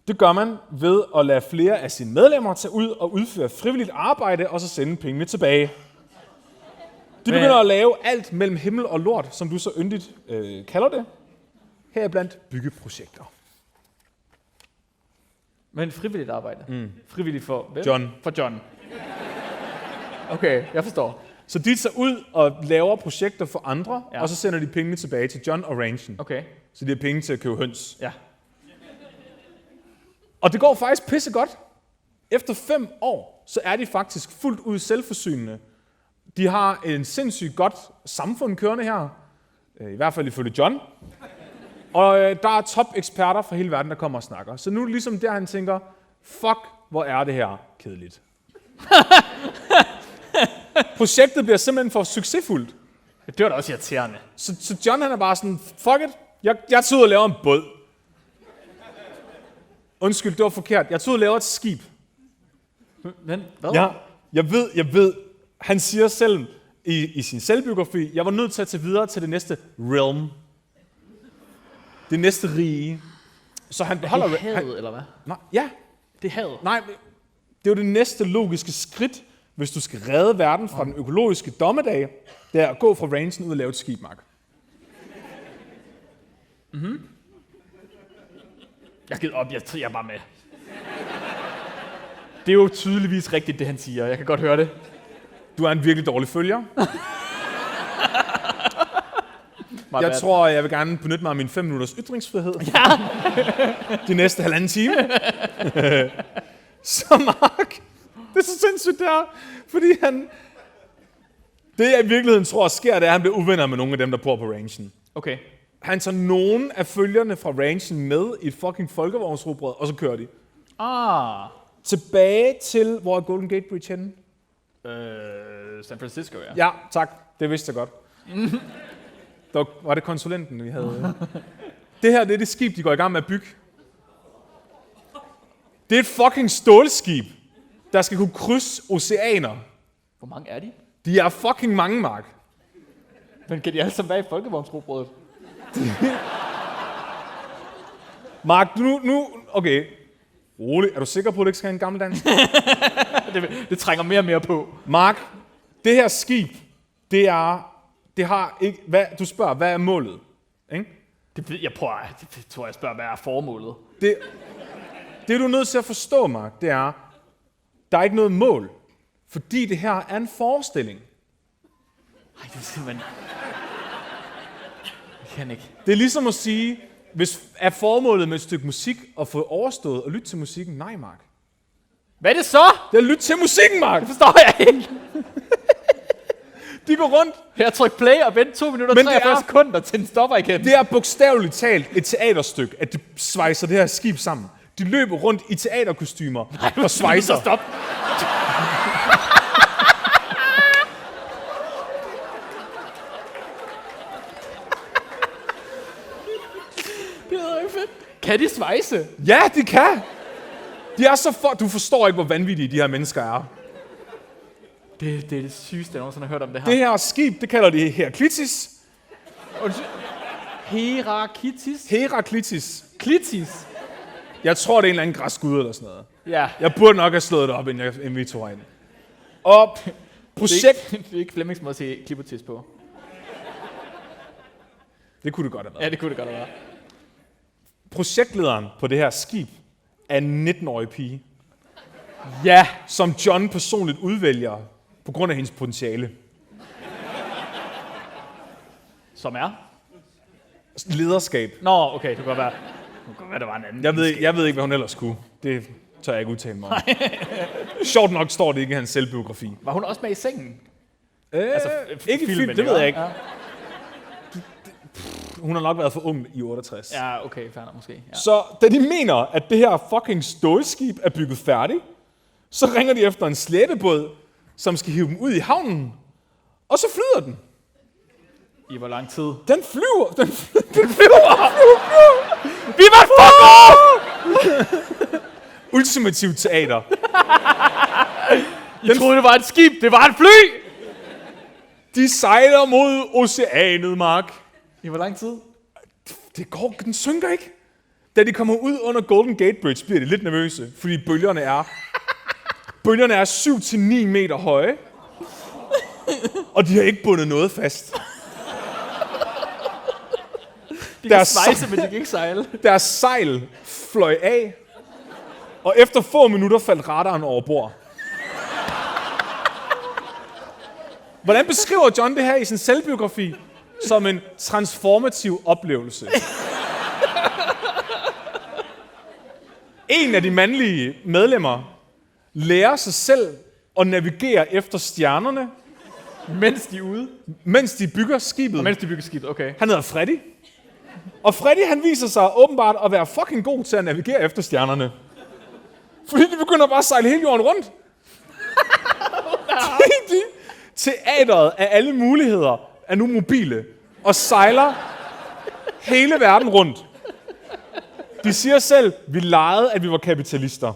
Det gør man ved at lade flere af sine medlemmer tage ud og udføre frivilligt arbejde, og så sende pengene tilbage. De begynder at lave alt mellem himmel og lort, som du så yndigt kalder det. Heriblandt byggeprojekter. Men frivilligt arbejde? Frivilligt for hvem? John. For John. Okay, jeg forstår. Så de tager ud og laver projekter for andre, og så sender de pengene tilbage til John og rangen. Okay. Så de har penge til at købe høns. Ja. Og det går faktisk pissegodt. Efter 5 år, så er de faktisk fuldt ud selvforsynende. De har en sindssygt godt samfund kørende her. I hvert fald ifølge John. Og der er top-eksperter fra hele verden, der kommer og snakker. Så nu er det ligesom der, han tænker, fuck, hvor er det her kedeligt. Projektet bliver simpelthen for succesfuldt. Det var da også irriterende. Så John han er bare sådan, fuck it, jeg tager ud og laver en båd. Undskyld, det var forkert. Jeg tager ud og laver et skib. Men hvad? Ja, jeg ved. Han siger selv i sin selvbiografi, jeg var nødt til at tage videre til det næste realm. Det næste rige. Så han beholder... Er det havet, eller hvad? Nej, ja. Det er havet? Nej, det er jo det næste logiske skridt, hvis du skal redde verden fra den økologiske dommedag, det er at gå fra rangen ud og lave et skib, Mark. Mhm. Jeg giver op, jeg er bare med. Det er jo tydeligvis rigtigt, det han siger. Jeg kan godt høre det. Du er en virkelig dårlig følger. Jeg tror, jeg vil gerne benytte mig af min 5 minutters ytringsfrihed. Ja. De næste 1,5 time. Så Mark, det er så sindssygt der, fordi han... Det jeg i virkeligheden tror sker, det er, at han bliver uvenner med nogle af dem, der bor på rangen. Okay. Han tager nogen af følgerne fra rangen med i et fucking folkevognsrugbrød, og så kører de. Tilbage til, hvor er Golden Gate Bridge henne? San Francisco, ja. Ja, tak. Det vidste jeg godt. Var det konsulenten, vi havde? Det her, det er det skib, de går i gang med at bygge. Det er et fucking stålskib, der skal kunne krydse oceaner. Hvor mange er de? De er fucking mange, Mark. Men kan de alle sammen være i folkevognsrugbrødet? Mark, nu... Okay. Rolig. Er du sikker på, at du ikke skal have en gammeldans? det trænger mere og mere på. Mark, det her skib, det har ikke... du spørger, hvad er målet? Ikke? Jeg tror, jeg spørger, hvad er formålet? Det du er nødt til at forstå, Mark, det er, der er ikke noget mål. Fordi det her er en forestilling. Nej, det er simpelthen... Jeg kan ikke. Det er ligesom at sige, hvis er formålet med et stykke musik at få overstået og lytte til musikken? Nej, Mark. Hvad er det så? Det er at lytte til musikken, Mark. Det forstår jeg ikke. De går rundt. Her tryk play og vent 2 minutter og 43 sekunder, til den stopper igen. Det er bogstaveligt talt et teaterstykke, at de svejser det her skib sammen. De løber rundt i teaterkostymer og svejser. Stop. Det er jo fedt. Kan de svejse? Ja, de kan. De er så Du forstår ikke, hvor vanvittige de her mennesker er. Det er det sygeste, jeg nogensinde har hørt om det her. Det her skib, det kalder de Heraklitis. Heraklitis? Klitis? Jeg tror, det er en eller anden græsk gud eller sådan noget. Ja. Jeg burde nok have slået det op, inden vi tog ind. Og projekt... Det er ikke Flemmings måde at se klipotis på. Det kunne det godt have været. Ja, det kunne det godt have været. Projektlederen på det her skib er en 19-årig pige. Ja. Som John personligt udvælger på grund af hendes potentiale. Som er? Lederskab. Nå, okay, det kan godt være. Det var en anden. Jeg ved ikke, hvad hun ellers kunne. Det tør jeg ikke udtale mig om. Sjovt nok står det ikke i hans selvbiografi. Var hun også med i sengen? Altså, ikke i film, det ved jeg ikke. Ja. hun har nok været for ung i 68. Ja, okay, fair nok måske. Ja. Så da de mener, at det her fucking stålskib er bygget færdigt, så ringer de efter en slæbebåd, som skal hive dem ud i havnen, og så flyder den. I hvor lang tid? Den flyver! Den flyver! Vi var fucker! Ultimativt teater. I troede, det var et skib, det var et fly! De sejler mod oceanet, Mark. I hvor lang tid? Den synker ikke. Da de kommer ud under Golden Gate Bridge, bliver de lidt nervøse, fordi bølgerne er 7-9 meter høje, og de har ikke bundet noget fast. De kan svejse, men de kan ikke sejle. Deres sejl fløj af, og efter få minutter faldt radaren over bord. Hvordan beskriver John det her i sin selvbiografi? Som en transformativ oplevelse. En af de mandlige medlemmer lærer sig selv at navigere efter stjernerne, mens de bygger skibet. Og mens de bygger skibet, okay. Han hedder Freddy. Og Freddy, han viser sig åbenbart at være fucking god til at navigere efter stjernerne. Fordi de begynder bare at sejle hele jorden rundt. Teateret af alle muligheder er nu mobile og sejler hele verden rundt. De siger selv, vi legede, at vi var kapitalister.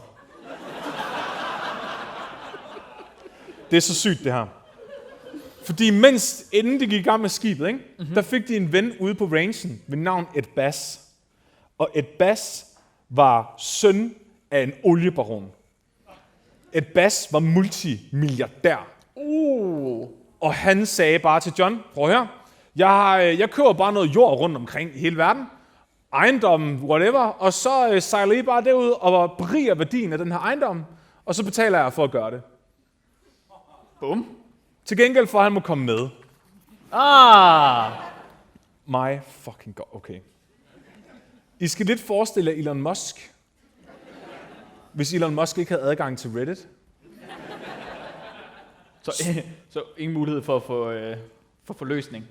Det er så sygt, det her. Fordi inden de gik i gang med skibet, ikke, der fik de en ven ude på rangen ved navn Ed Bass. Og Ed Bass var søn af en oliebaron. Ed Bass var multimilliardær. Og han sagde bare til John, prøv at høre, jeg køber bare noget jord rundt omkring i hele verden, ejendommen, whatever, og så sejler I bare derud og beriger værdien af den her ejendom, og så betaler jeg for at gøre det. Bum. Til gengæld for, at han må komme med. My fucking god, okay. I skal lidt forestille Elon Musk, hvis Elon Musk ikke havde adgang til Reddit. Så ingen mulighed for at få forløsning.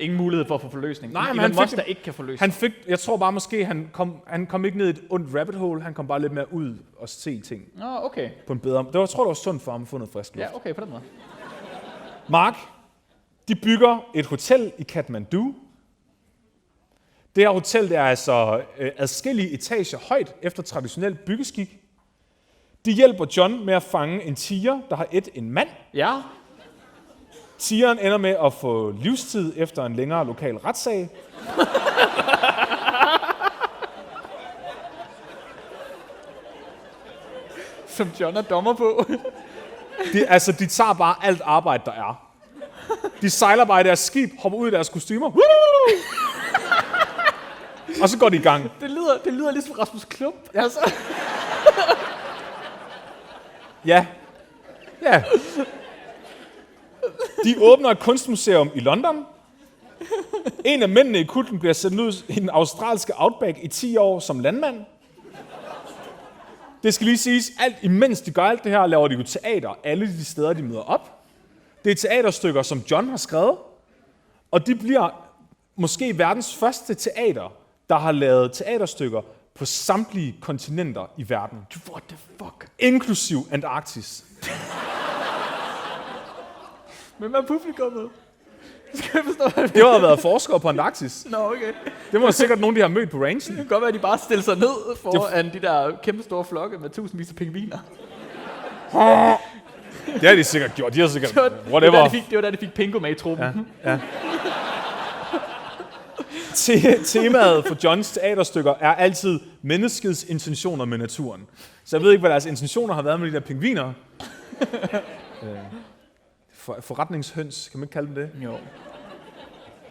Ingen mulighed for at få forløsning. Nej, men Elon Musk, der ikke kan forløse. Jeg tror bare måske, han kom ikke ned i et ondt rabbit hole, han kom bare lidt mere ud og se ting. Okay. På en bedre. Jeg tror, det var sundt for ham at få noget frisk luft. Ja, okay, på den måde. Mark, de bygger et hotel i Kathmandu. Det her hotel det er altså adskillige etager højt efter traditionel byggeskik. De hjælper John med at fange en tiger, der har en mand. Ja. Tigeren ender med at få livstid efter en længere lokal retssag. Som John er dommer på. De tager bare alt arbejde, der er. De sejler bare i deres skib, hopper ud i deres kostymer. Og så går de i gang. Det lyder ligesom Rasmus Klump. Altså. Ja. De åbner et kunstmuseum i London. En af mændene i kulten bliver sendt ud i den australske outback i 10 år som landmand. Det skal lige siges, imens de gør alt det her, laver de jo teater alle de steder, de møder op. Det er teaterstykker, som John har skrevet, og de bliver måske verdens første teater, der har lavet teaterstykker på samtlige kontinenter i verden. What the fuck? Inklusiv Antarktis. Men hvad er publikummet? Skal jeg forstå, Det har været forskere på Antarktis. Nå, okay. Det må sikkert nogen, de har mødt på rangen. Det kan godt være, at de bare stiller sig ned foran de der kæmpe store flokke med tusindvis af pingviner. Det har de sikkert gjort. De har sikkert... Whatever. Det var da de fik Pingo med i truppen. Ja. Temaet for Johns teaterstykker er altid menneskets intentioner med naturen. Så jeg ved ikke, hvad deres intentioner har været med de der pingviner. Forretningshøns, kan man ikke kalde dem det? Jo.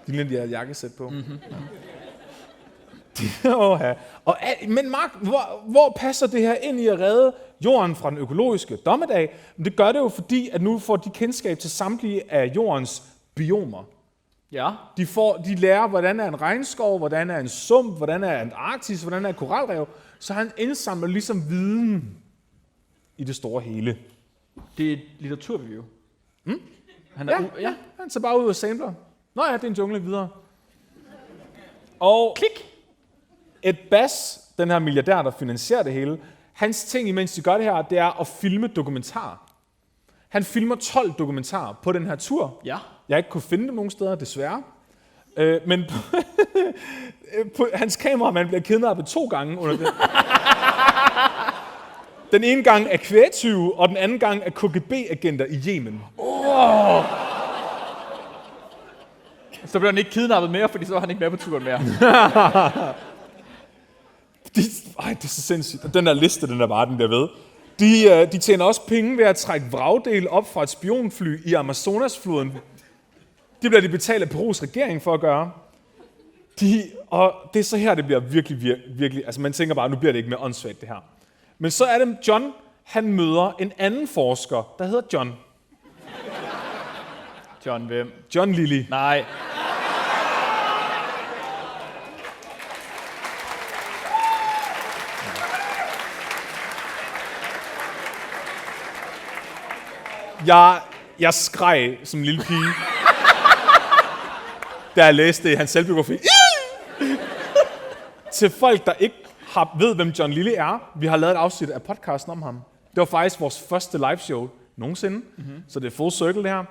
De ligner, de har jakkesæt på. Mm-hmm. Men Mark, hvor passer det her ind i at redde jorden fra den økologiske dommedag? Men det gør det jo, fordi at nu får de kendskab til samtlige af jordens biomer. Ja. De lærer, hvordan er en regnskov, hvordan er en sump, hvordan er Antarktis, hvordan er et koralrev. Så han indsamler ligesom viden i det store hele. Det er et litteraturreview. Han tager bare ud og samler. Nå ja, det er en jungle videre. Og Klik! Ed Bass, den her milliardær, der finansierer det hele, hans ting, imens de gør det her, det er at filme dokumentarer. Han filmer 12 dokumentarer på den her tur. Ja. Jeg ikke kunne finde dem nogen steder, desværre. Men hans kameramand bliver kidnappet 2 gange under det. Den ene gang af kvægtyve, og den anden gang af KGB-agenter i Yemen. Så blev han ikke kidnappet mere, fordi så var han ikke med på turen mere. Det er så sindssygt. Og den der liste, den er bare den der ved. De tjener også penge ved at trække vragdel op fra et spionfly i Amazonasfloden. Det bliver de betalt af Perus regering for at gøre. Og det er så her, det bliver virkelig... Altså man tænker bare, nu bliver det ikke mere åndssvagt det her. Men så er det John, han møder en anden forsker, der hedder John. John hvem? John Lilly. Nej. Jeg skreg som en lille pige, da jeg læste hans selvbiografi. Til folk, der ikke ved, hvem John Lilly er, vi har lavet et afsnit af podcasten om ham. Det var faktisk vores første liveshow nogensinde, så det er full circle det her.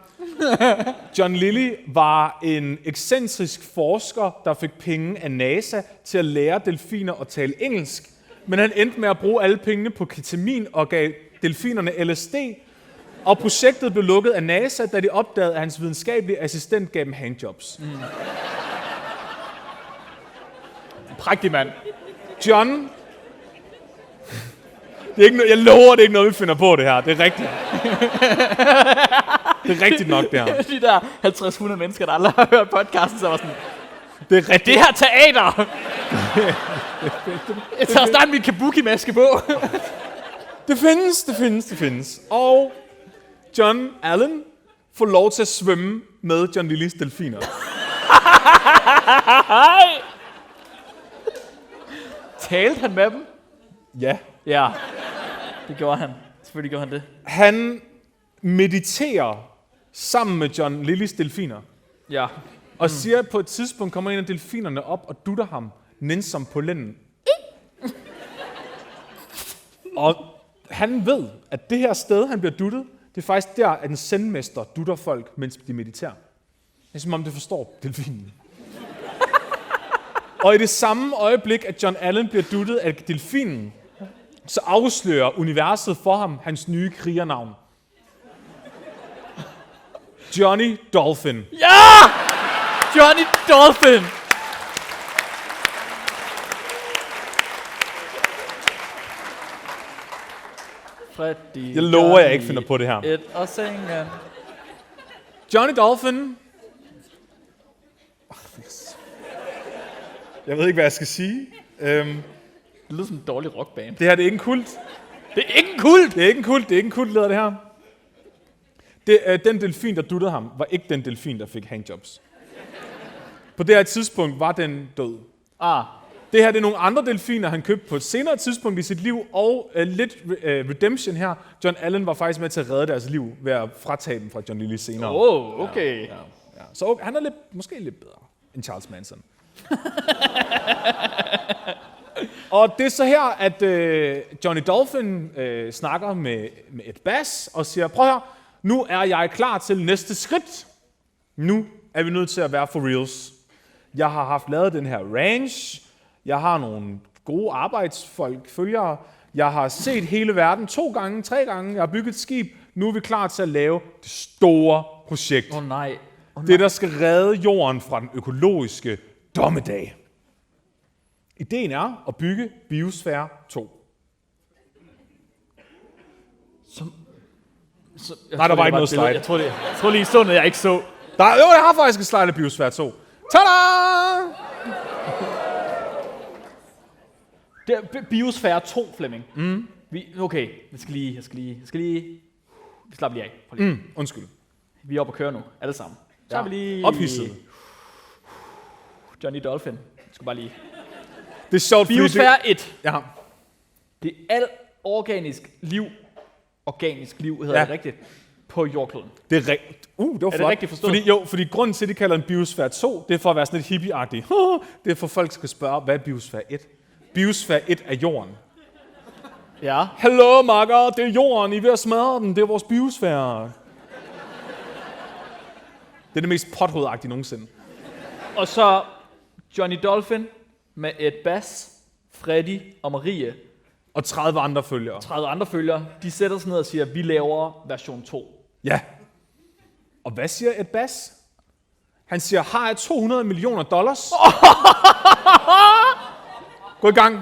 John Lilly var en ekscentrisk forsker, der fik penge af NASA til at lære delfiner at tale engelsk, men han endte med at bruge alle pengene på ketamin og gav delfinerne LSD, og projektet blev lukket af NASA, da de opdagede, at hans videnskabelige assistent gav dem handjobs. Prægtig mand. John, det er ikke jeg lover, det er ikke noget, vi finder på det her. Det er rigtigt. Det er rigtigt nok, det her. De der 50-100 mennesker, der aldrig har hørt podcasten, så var sådan, Det er rigtigt. det her teater! Jeg tager snart min kabuki-maske på. Det findes. Og John Allen får lov til at svømme med John Lillys delfiner. Talte han med dem? Ja. Ja, det gjorde han. Selvfølgelig gjorde han det. Han mediterer sammen med John Lillys delfiner. Ja. Og siger, at på et tidspunkt kommer en af delfinerne op og dutter ham nænsom på lænden. Og han ved, at det her sted, han bliver duttet, det er faktisk der, at en zenmester dutter folk, mens de mediterer. Det er som om, det forstår delfinen. Og i det samme øjeblik, at John Allen bliver duttet af delfinen, så afslører universet for ham hans nye krigernavn. Johnny Dolphin. Ja! Johnny Dolphin! Freddy, Jeg lover, jeg ikke finder på det her. Et og sengen. Johnny Dolphin. Jeg ved ikke, hvad jeg skal sige. Det lyder som en dårlig rockband. Det her, det er ikke en kult. Det er ikke en kult! Det er ikke en kult, leder det her. Den delfin, der duttede ham, var ikke den delfin, der fik handjobs. På det her tidspunkt var den død. Det her det er nogle andre delfiner, han købte på et senere tidspunkt i sit liv, og lidt redemption her. John Allen var faktisk med til at redde deres liv ved at fratage dem fra John Lilly senere. Okay. Ja. Så han er måske lidt bedre end Charles Manson. Og det er så her, at Johnny Dolphin snakker med Ed Bass og siger, prøv her, nu er jeg klar til næste skridt. Nu er vi nødt til at være for reals. Jeg har haft lavet den her ranch. Jeg har nogle gode arbejdsfolk, følgere. Jeg har set hele verden 2 gange, 3 gange. Jeg har bygget et skib. Nu er vi klar til at lave det store projekt. Nej. Det, der skal redde jorden fra den økologiske dommedag. Ideen er at bygge Biosfære 2. Nej, der var ikke noget slide. Jeg tror lige så noget, jeg ikke så. Jeg har faktisk en slide af Biosfære 2. Tada! Det er Biosfære 2, Flemming. Okay, jeg skal lige... Vi slapper lige af. Undskyld. Vi er oppe at køre nu, alle sammen. Så er vi lige... Ophidset. Johnny Dolphin. Jeg skal bare lige... Det er sjovt, Biosfære 1. Ja. Det er alt organisk liv. Organisk liv hedder det rigtigt. på jordkloden. Det er rigtigt. Det var det flot. rigtigt forstået? Fordi grunden til, at de kalder en biosfære 2, det er for at være sådan lidt hippieagtigt. Det er for, at folk skal spørge, hvad er biosfære 1? Biosfære 1 er jorden. Ja. Hallo, makker, det er jorden, I er ved at smadre den, det er vores biosfære. Det er det mest pothovedagtige nogensinde. Og så Johnny Dolphin med Ed Bass, Freddy og Marie. Og 30 andre følgere. 30 andre følgere, de sætter sig ned og siger, vi laver version 2. Ja. Og hvad siger Ed Bass? Han siger, har jeg $200 million? Gå i gang.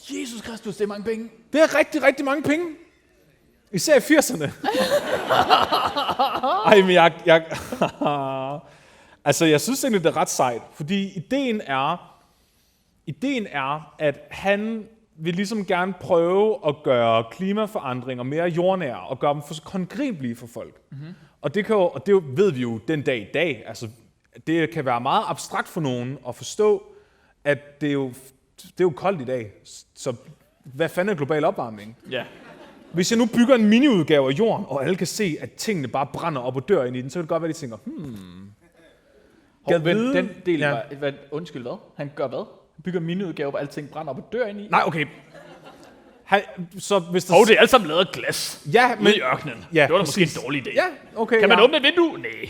Jesus Kristus, det er mange penge. Det er rigtig, rigtig mange penge. Især i 80'erne. Ej, men altså, jeg synes egentlig, det er ret sejt. Fordi ideen er, at han vil ligesom gerne prøve at gøre klimaforandringer mere jordnære, og gøre dem for håndgribelige for folk. Mm-hmm. Og det ved vi jo den dag i dag. Altså, det kan være meget abstrakt for nogen at forstå, at det er jo koldt i dag. Så hvad fanden er global opvarmning? Ja. Hvis jeg nu bygger en miniudgave af jorden, og alle kan se, at tingene bare brænder op og dør ind i den, så kan det godt være, de tænker, Den del var, undskyld hvad? Han gør hvad? Han bygger en miniudgave, hvor alting brænder op og dør ind i? Nej, okay. Så hvis der... det er alt sammen lavet af glas. Ja, men... I ørkenen. Ja, det var da præcis. måske en dårlig idé. Ja, okay. Kan man åbne et vindue? Nej.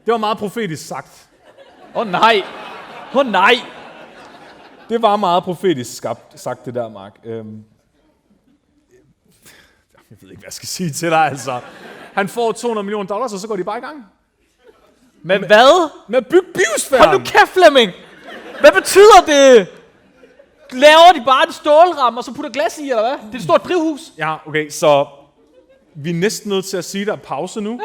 Det var meget profetisk sagt. Nej. Nej. Det var meget profetisk sagt, det der, Mark. Jeg ved ikke, hvad jeg skal sige til dig, altså. Han får $200 million, og så går de bare i gang. Men hvad? Med at bygge biosfæren. Hold nu kæft, Flemming! Hvad betyder det? Laver de bare en stålramme, og så putter glas i, eller hvad? Det er et stort drivhus. Ja, okay, så vi er næsten nødt til at sige, at der er pause nu.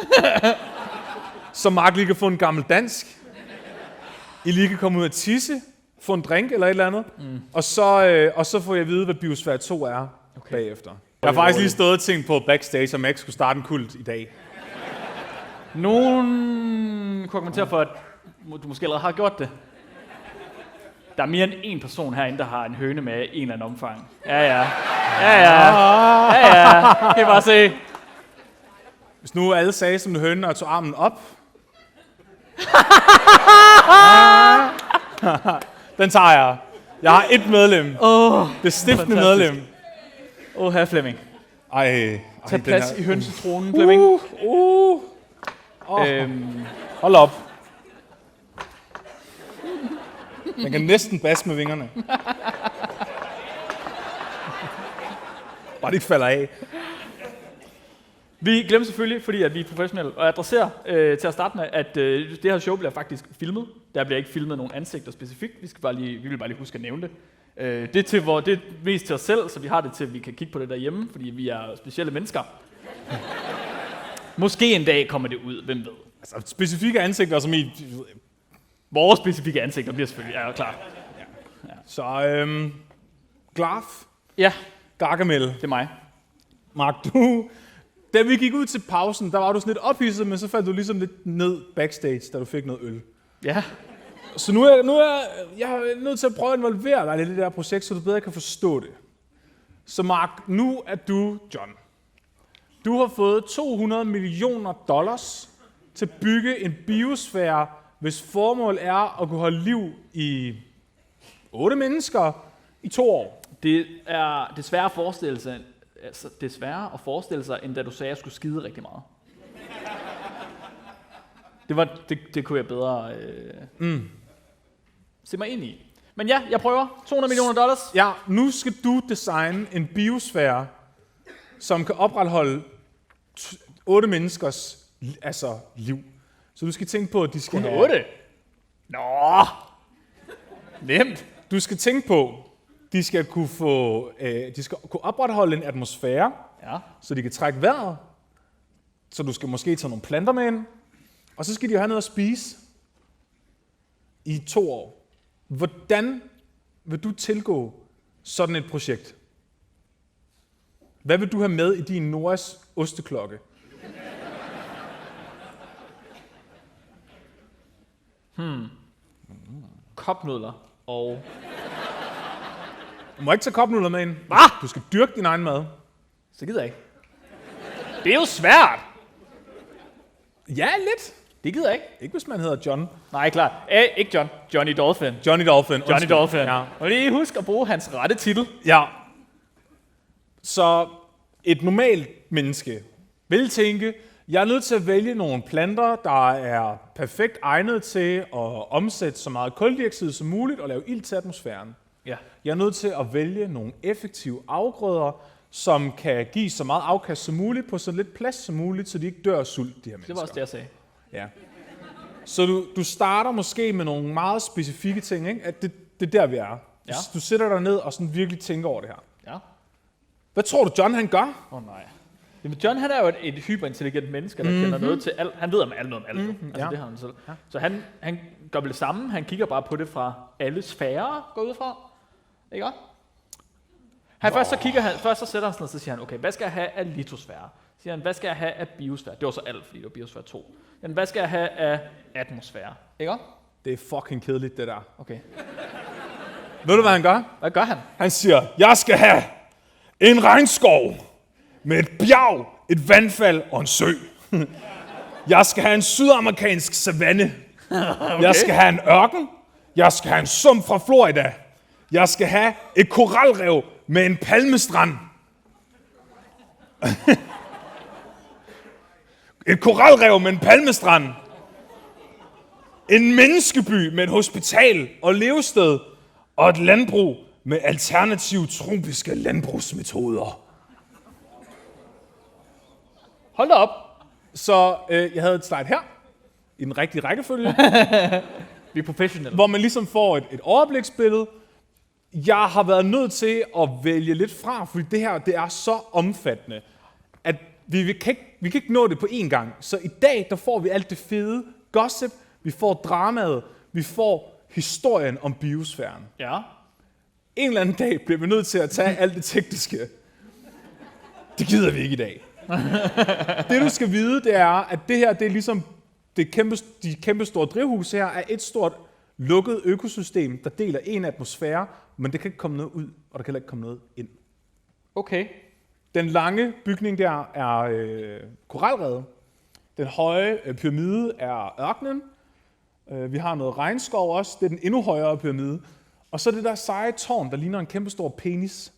Så Mark lige kan få en gammel dansk. I lige kan komme ud af tisse, få en drink eller et eller andet. Og så får jeg at vide, hvad biosfære 2 er bagefter. Jeg har faktisk lige stået og tænkt på backstage, om jeg ikke skulle starte en kult i dag. Nogen kunne argumentere for, at du måske allerede har gjort det. Der er mere end en person herinde, der har en høne med en eller anden omfang. Ja. Kan I bare se. Hvis nu alle sagde som en høne og tog armen op. Den tager jeg. Jeg har et medlem. Det stiftende medlem. Herr Flemming. Tag plads i hønsetronen, Flemming. Hold op. Den kan næsten basse med vingerne. Bare det ikke falder af. Vi glemmer selvfølgelig, fordi at vi er professionelle, og adresserer til at starte med, at det her show bliver faktisk filmet. Der bliver ikke filmet nogen ansigter specifikt. Vi vil bare lige huske at nævne det. Det er mest til os selv, så vi har det til, at vi kan kigge på det derhjemme, fordi vi er specielle mennesker. Måske en dag kommer det ud, hvem ved. Altså specifikke ansigter, som i... Vores specifikke ansigter bliver selvfølgelig, klar. Ja. Så Glaf. Ja. Gargamel. Det er mig. Mark, da vi gik ud til pausen, der var du sådan lidt ophidset, men så faldt du ligesom lidt ned backstage, da du fik noget øl. Ja. Så nu er jeg nødt til at prøve at involvere dig i det der projekt, så du bedre kan forstå det. Så Mark, nu er du John. Du har fået $200 million til at bygge en biosfære, hvis formål er at kunne holde liv i 8 mennesker i 2 år. Det er desværre at forestille sig, end da du sagde, at jeg skulle skide rigtig meget. Det kunne jeg bedre se mig ind i. Men ja, jeg prøver. $200 million. Ja, nu skal du designe en biosfære, som kan opretholde 8 menneskers liv. Så du skal tænke på, at de skal have... 8? Nå! Nemt. Du skal tænke på, de skal kunne opretholde en atmosfære, så de kan trække vejret. Så du skal måske tage nogle planter med ind. Og så skal de jo have noget at spise i 2 år. Hvordan vil du tilgå sådan et projekt? Hvad vil du have med i din Noras osteklokke? Kopnudler og... Du må ikke tage kopnudler med ind. Hvad? Du skal dyrke din egen mad. Så gider jeg ikke. Det er jo svært. Ja, lidt. Det gider jeg ikke. Ikke hvis man hedder John. Nej, klart. Ikke John. Johnny Dolphin. Johnny Dolphin. Johnny undskyld. Dolphin. Ja. Og lige husk at bruge hans rette titel. Ja. Så et normalt menneske vil tænke, jeg er nødt til at vælge nogle planter, der er perfekt egnet til at omsætte så meget kuldioxid som muligt og lave ilt til atmosfæren. Ja. Jeg er nødt til at vælge nogle effektive afgrøder, som kan give så meget afkast som muligt på så lidt plads som muligt, så de ikke dør af sult, de her mennesker. Det var også det, jeg sagde. Ja. Så du starter måske med nogle meget specifikke ting, ikke? At det er der, vi er. Ja. Du sætter dig ned og sådan virkelig tænker over det her. Ja. Hvad tror du, John han gør? Nej. Jamen, John han er jo et hyperintelligent menneske, der kender noget til alt. Han ved om alt noget om alt. Altså, ja. det har han selv. Ja. Så han gør vel det samme. Han kigger bare på det fra alle sfærer, går ud fra. Ikke også? Først så sætter han sådan, og så siger han, okay, hvad skal jeg have af litosfære? Så siger han, hvad skal jeg have af biosfære? Det var så alt, fordi det var biosfære 2. Men hvad skal jeg have af atmosfære? Ikke også? Det er fucking kedeligt, det der. Okay. Ved du, hvad han gør? Hvad gør han? Han siger, jeg skal have en regnskov med et bjerg, et vandfald og en sø. Jeg skal have en sydamerikansk savanne. Okay. Jeg skal have en ørken. Jeg skal have en sump fra Florida. Jeg skal have et koralrev med en palmestrand. Et koralrev med en palmestrand. En menneskeby med et hospital og levested. Og et landbrug med alternative tropiske landbrugsmetoder. Hold da op. Så jeg havde et slide her, i den rigtige rækkefølge, Vi er professionelle. hvor man ligesom får et overbliksbillede. Jeg har været nødt til at vælge lidt fra, fordi det her det er så omfattende, at vi kan ikke nå det på én gang. Så i dag der får vi alt det fede gossip, vi får dramaet, vi får historien om biosfæren. Ja. En eller anden dag bliver vi nødt til at tage alt det tekniske. Det gider vi ikke i dag. Det du skal vide, det er, at det her, det er ligesom de kæmpe store drivhus her, er et stort lukket økosystem, der deler en atmosfære, men det kan ikke komme noget ud, og der kan heller ikke komme noget ind. Okay. Den lange bygning der er koralrevet. Den høje pyramide er ørkenen. Vi har noget regnskov også, det er den endnu højere pyramide. Og så det der seje tårn, der ligner en kæmpe stor penis.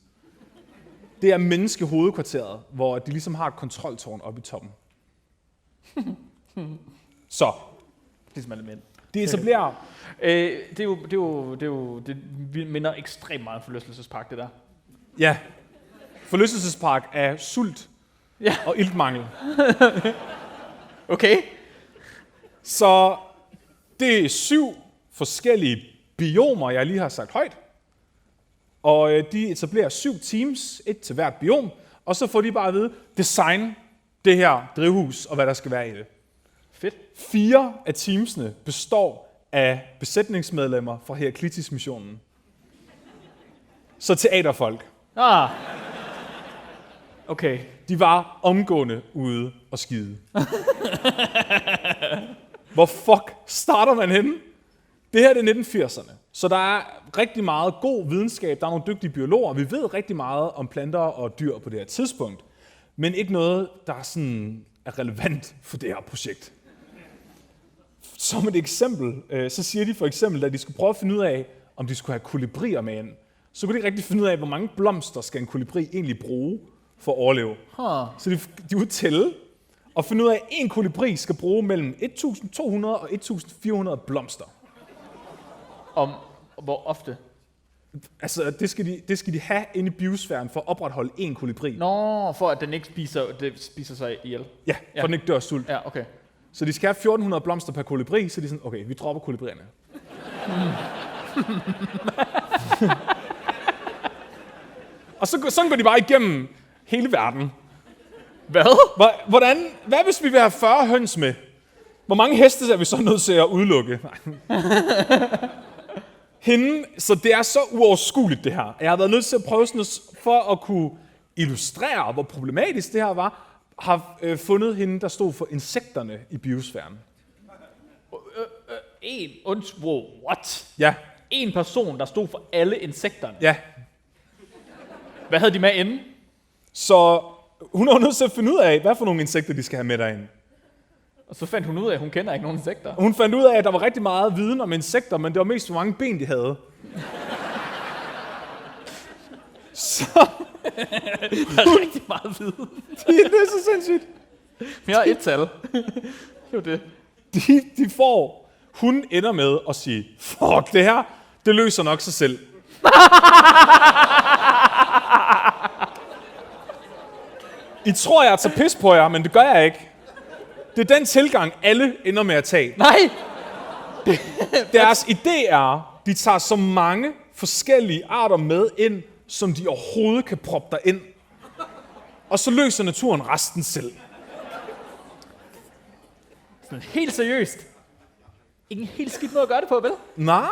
Det er menneskehovedkvarteret, hvor de ligesom har et kontroltårn oppe i toppen. Så, Ligesom element. de etablerer... Det minder ekstremt meget om forlystelsespark, det der. Ja, forlystelsespark af sult og iltmangel. Okay. Så det er 7 forskellige biomer, jeg lige har sagt højt. Og de etablerer 7 teams, et til hvert biom, og så får de bare at vide, design det her drivhus og hvad der skal være i det. Fedt. 4 af teamsene består af besætningsmedlemmer fra Heraklitis-missionen. Så teaterfolk. Ah. Okay. De var omgående ude og skide. Hvor fuck starter man henne? Det her det er 1980'erne, så der er rigtig meget god videnskab. Der er nogle dygtige biologer. Vi ved rigtig meget om planter og dyr på det her tidspunkt, men ikke noget, der sådan er relevant for det her projekt. Som et eksempel, så siger de for eksempel, at de skulle prøve at finde ud af, om de skulle have kolibrier med ind. Så kunne de ikke rigtig finde ud af, hvor mange blomster skal en kolibri egentlig bruge for at overleve. Så de ville tælle og finde ud af, at en kolibri skal bruge mellem 1.200 og 1.400 blomster. Om hvor ofte? Altså, det skal de have inde i biosfæren for at opretholde en kolibri. Nå, for at den ikke spiser sig ihjel. Ja, for den ikke dør af sult. Ja, okay. Så de skal have 1.400 blomster per kolibri, så de er sådan, okay, vi dropper kolibrierne. Og sådan går de bare igennem hele verden. Hvad? Hvad hvis vi vil have 40 høns med? Hvor mange heste er vi så nødt til at udelukke? Så det er så uoverskueligt det her. Jeg har været nødt til at prøve sådan for at kunne illustrere, hvor problematisk det her var, har fundet hende, der stod for insekterne i biosfæren. What? Ja. En person, der stod for alle insekterne. Ja. Hvad havde de med inde? Så Hun er nødt til at finde ud af, hvad for nogle insekter, de skal have med derind. Og så fandt hun ud af, at hun kender ikke nogen insekter. Hun fandt ud af, at der var rigtig meget viden om insekter, men det var mest, hvor mange ben de havde. Så... Der er rigtig meget viden. det er så sindssygt. Jeg har et tal. Det er jo det. De får... Hun ender med at sige, fuck det her, det løser nok sig selv. I tror, jeg tager pis på jer, men det gør jeg ikke. Det er den tilgang, alle ender med at tage. Nej! Deres idé er, de tager så mange forskellige arter med ind, som de overhovedet kan proppe ind. Og så løser naturen resten selv. Sådan helt seriøst. Ingen helt skidt måde at gøre det på, vel? Nej.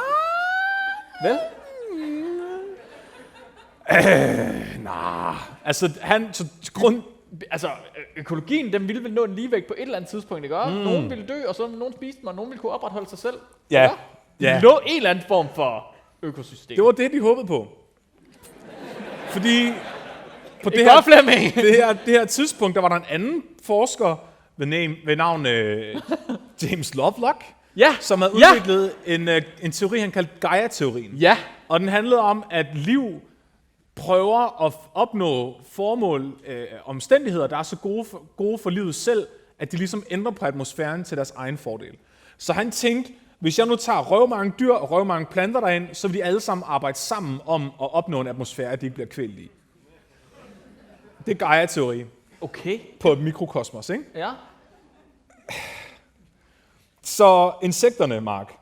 Vel? Nej. Altså, økologien, den ville vel nå en ligevægt på et eller andet tidspunkt, ikke? Nogen ville dø, og så nogen spiste dem, og nogen ville kunne opretholde sig selv. Ja. Ja. Det lå en eller anden form for økosystem. Det var det, de håbede på. Fordi på det her tidspunkt, der var der en anden forsker ved navn James Lovelock, som havde udviklet en teori, han kaldte Gaia-teorien. Ja. Og den handlede om, at liv prøver at opnå formål, omstændigheder, der er så gode for livet selv, at de ligesom ændrer på atmosfæren til deres egen fordel. Så han tænkte, hvis jeg nu tager røvmange dyr og røvmange planter derind, så vil de alle sammen arbejde sammen om at opnå en atmosfære, de ikke bliver kvælt i. Det er Gaia-teori. Okay. På et mikrokosmos, ikke? Ja. Så insekterne, Mark.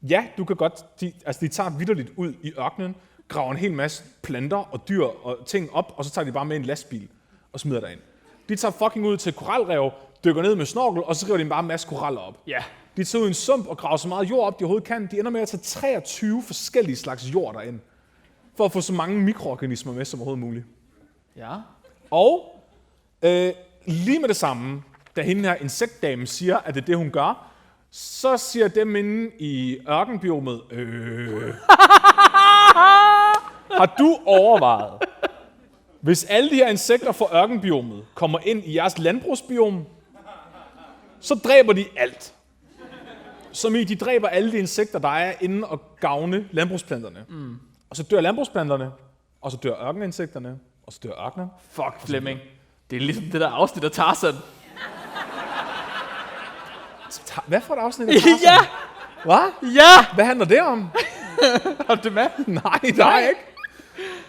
Ja, du kan godt... De tager vitterligt ud i ørkenen, graver en hel masse planter og dyr og ting op, og så tager de bare med en lastbil og smider derind. De tager fucking ud til koralrev, dykker ned med snorkel, og så river de bare en masse koraller op. Ja. De tager ud i en sump og graver så meget jord op, de overhovedet kan. De ender med at tage 23 forskellige slags jord derind, for at få så mange mikroorganismer med som overhovedet muligt. Ja. Og lige med det samme, da hende her insektdame siger, at det er det, hun gør, så siger dem inde i ørkenbiomet, har du overvejet, hvis alle de her insekter fra ørkenbiomet kommer ind i jeres landbrugsbiom, så dræber de alt. Som i, de dræber alle de insekter, der er inde og gavne landbrugsplanterne. Og så dør landbrugsplanterne, og så dør ørkeninsekterne, og så dør ørkener. Fuck, Flemming. Det er ligesom det der afsnit af Tarzan. Hvad for et afsnit af Tarzan? Ja! Hvad? Ja! Hvad handler det om? Har du det med? Nej, der er ikke.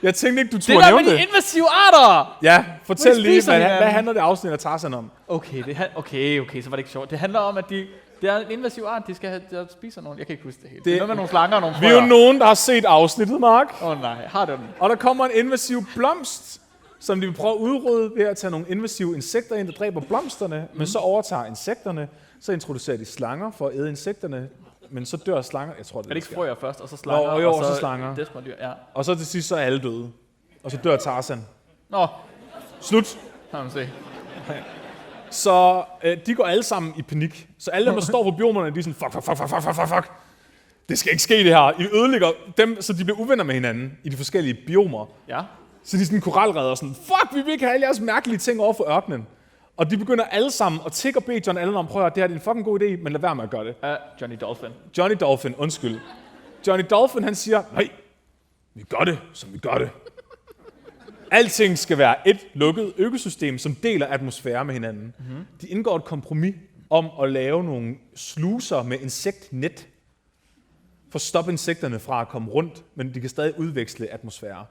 Jeg tænkte ikke, du turde nævne det. nævne Det der med de invasive arter! Ja, fortæl lige, hvad handler det afsnit af Tarzan om? Okay, så var det ikke sjovt. Det handler om, at det er en invasiv art, der spiser nogen. Jeg kan ikke huske det helt. Det er noget med nogle slanger og nogle frøer. Vi er jo nogen, der har set afsnittet, Mark. Nej, har du den? Og der kommer en invasiv blomst, som de vil prøve at udrydde ved at tage nogle invasive insekter ind, der dræber blomsterne, men så overtager insekterne, så introducerer de slanger for at æde insekterne, men så dør slanger. Jeg tror, det er det ikke frøer først, og så slanger, og så slanger. Desmodyr, ja. Og så til sidst så er alle døde. Og så dør Tarzan. Nå. Slut. Kan man se. Så de går alle sammen i panik. Så alle dem, der står på biomerne, de er sådan, fuck. Det skal ikke ske det her. I ødelægger dem, så de bliver uvenner med hinanden i de forskellige biomer. Ja. Så de er sådan koralredder sådan, fuck, vi vil ikke have alle jeres mærkelige ting over for ørkenen. Og de begynder alle sammen at tigge og bede John Allen om, prøv at det her er en fucking god idé, men lad være med at gøre det. Johnny Dolphin, undskyld. Johnny Dolphin, han siger, nej, vi gør det, som vi gør det. Alting skal være et lukket økosystem, som deler atmosfære med hinanden. Mm-hmm. De indgår et kompromis om at lave nogle sluser med insektnet, for at stoppe insekterne fra at komme rundt, men de kan stadig udveksle atmosfære.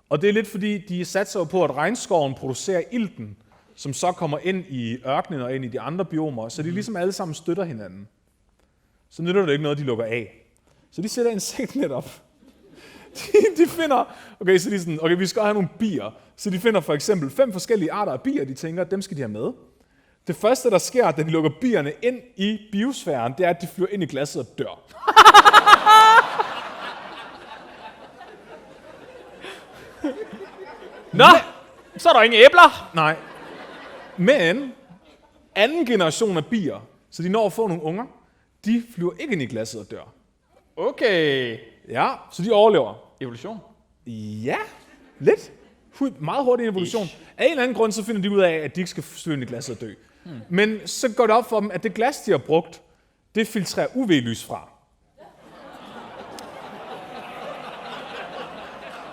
Og det er lidt fordi, de satser på, at regnskoven producerer ilten, som så kommer ind i ørkenen og ind i de andre biomer, så de ligesom alle sammen støtter hinanden. Så nytter det ikke noget, de lukker af. Så de sætter insektnet op. De finder, så de sådan, vi skal have nogle bier. Så de finder for eksempel 5 forskellige arter af bier, de tænker, dem skal de have med. Det første, der sker, da de lukker bierne ind i biosfæren, det er, at de flyver ind i glasset og dør. Nå, så er der ingen æbler. Nej. Men anden generation af bier, så de når at få nogle unger, de flyver ikke ind i glasset og dør. Okay. Ja, så de overlever. Evolution. Ja, lidt. Meget hurtig evolution. Af en eller anden grund, så finder de ud af, at de ikke skal svømme i glasset og dø. Men så går det op for dem, at det glas, de har brugt, det filtrerer UV-lys fra.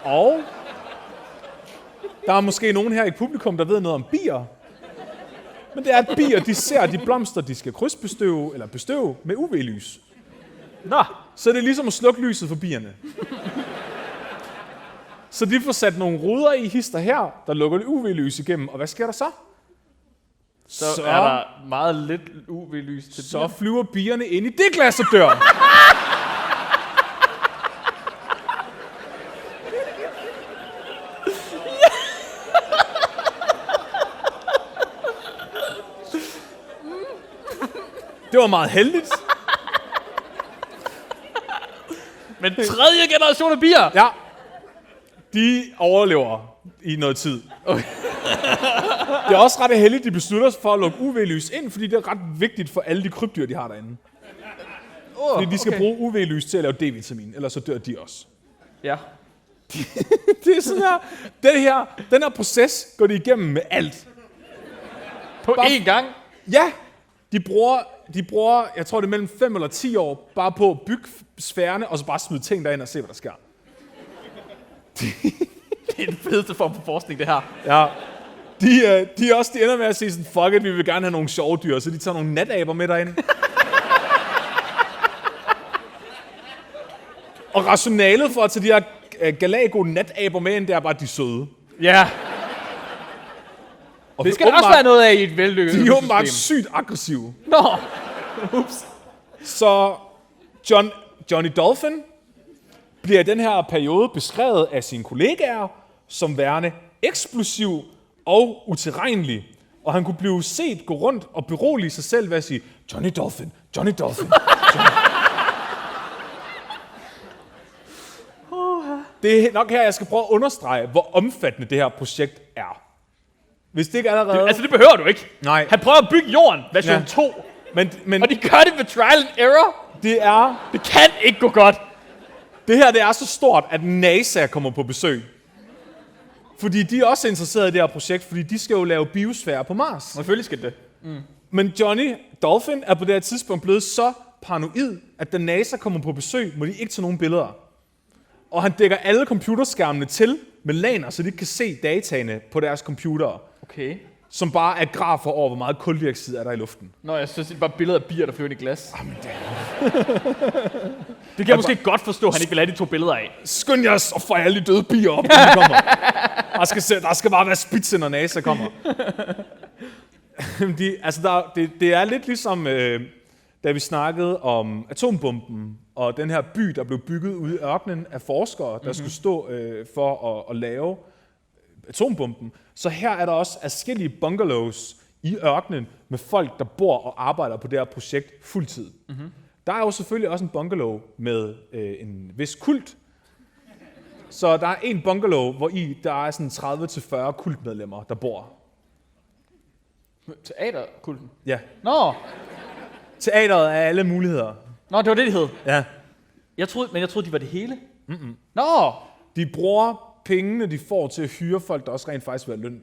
Og der er måske nogen her i publikum, der ved noget om bier. Men det er, at bier, de ser de blomster, de skal krydsbestøve eller bestøve med UV-lys. Nå, Så det er ligesom at slukke lyset for bierne. Så de får sat nogle ruder i hister her, der lukker det UV-lys igennem. Og hvad sker der så? så er der meget lidt UV-lys til Så flyver bierne ind i det glas og dør. Det var meget heldigt. Men tredje generation af bier! Ja. De overlever i noget tid. Okay. Det er også ret heldigt, at de beslutter sig for at lukke UV-lys ind, fordi det er ret vigtigt for alle de krybdyr, de har derinde. Fordi de skal bruge UV-lys til at lave D-vitamin, ellers så dør de også. Ja. Det er sådan her. Den her proces går de igennem med alt. På én gang? Ja, de bruger, jeg tror det er mellem 5 eller 10 år, bare på at bygge sfærerne, og så bare smide ting derind og se, hvad der sker. Det er den fedeste form for forskning, det her. Ja. De ender med at sige sådan, fuck it, vi vil gerne have nogle sjove dyr, så de tager nogle nataber med derind. Og rationalet for at tage de her galago nataber med ind, det er bare, at de er søde. Ja. Og Det skal der også være noget af i et vellykket De er åbenbart økosystem. sygt aggressive. Nå. Ups. Så Johnny Dolphin bliver i den her periode beskrevet af sine kollegaer som værende eksplosiv og utilregnelig. Og han kunne blive set gå rundt og berolige sig selv ved at sige, Johnny Dolphin, Johnny Dolphin. Det er nok her, jeg skal prøve at understrege, hvor omfattende det her projekt er. Hvis det ikke allerede... Altså, det behøver du ikke. Nej. Han prøver at bygge jorden, version 2. Men Og de gør det med trial and error. Det kan ikke gå godt. det her det er så stort, at NASA kommer på besøg. Fordi de er også interesserede i det her projekt, fordi de skal jo lave biosfære på Mars. Selvfølgelig skal det. Men Johnny Dolphin er på det her tidspunkt blevet så paranoid, at da NASA kommer på besøg, må de ikke tage nogen billeder. Og han dækker alle computerskærmene til med laner, så de ikke kan se dataene på deres computere, Okay. som bare er grafer over, hvor meget kuldioxid er der i luften. Nå, jeg synes, det er bare billeder af bier, der flyver ind i glas. Jamen, det kan jeg måske godt forstå, at han ikke vil have de 2 billeder af. Skynd jer og få alle de døde bier op, når de kommer. Der skal bare være spidse, når NASA kommer. Det er lidt ligesom, da vi snakkede om atombomben, og den her by, der blev bygget ude i ørkenen af forskere, der skulle stå for at lave atombomben. Så her er der også adskillige bungalows i ørkenen med folk, der bor og arbejder på det her projekt fuldtid. Der er jo selvfølgelig også en bungalow med en vis kult. Så der er en bungalow, hvor der er sådan 30-40 kultmedlemmer, der bor. Teaterkulten? Ja. Nå. Teateret er alle muligheder. Nå, det var det, de hed. Ja. Jeg troede, de var det hele. Nå. De bruger pengene, de får til at hyre folk, der også rent faktisk vil have løn.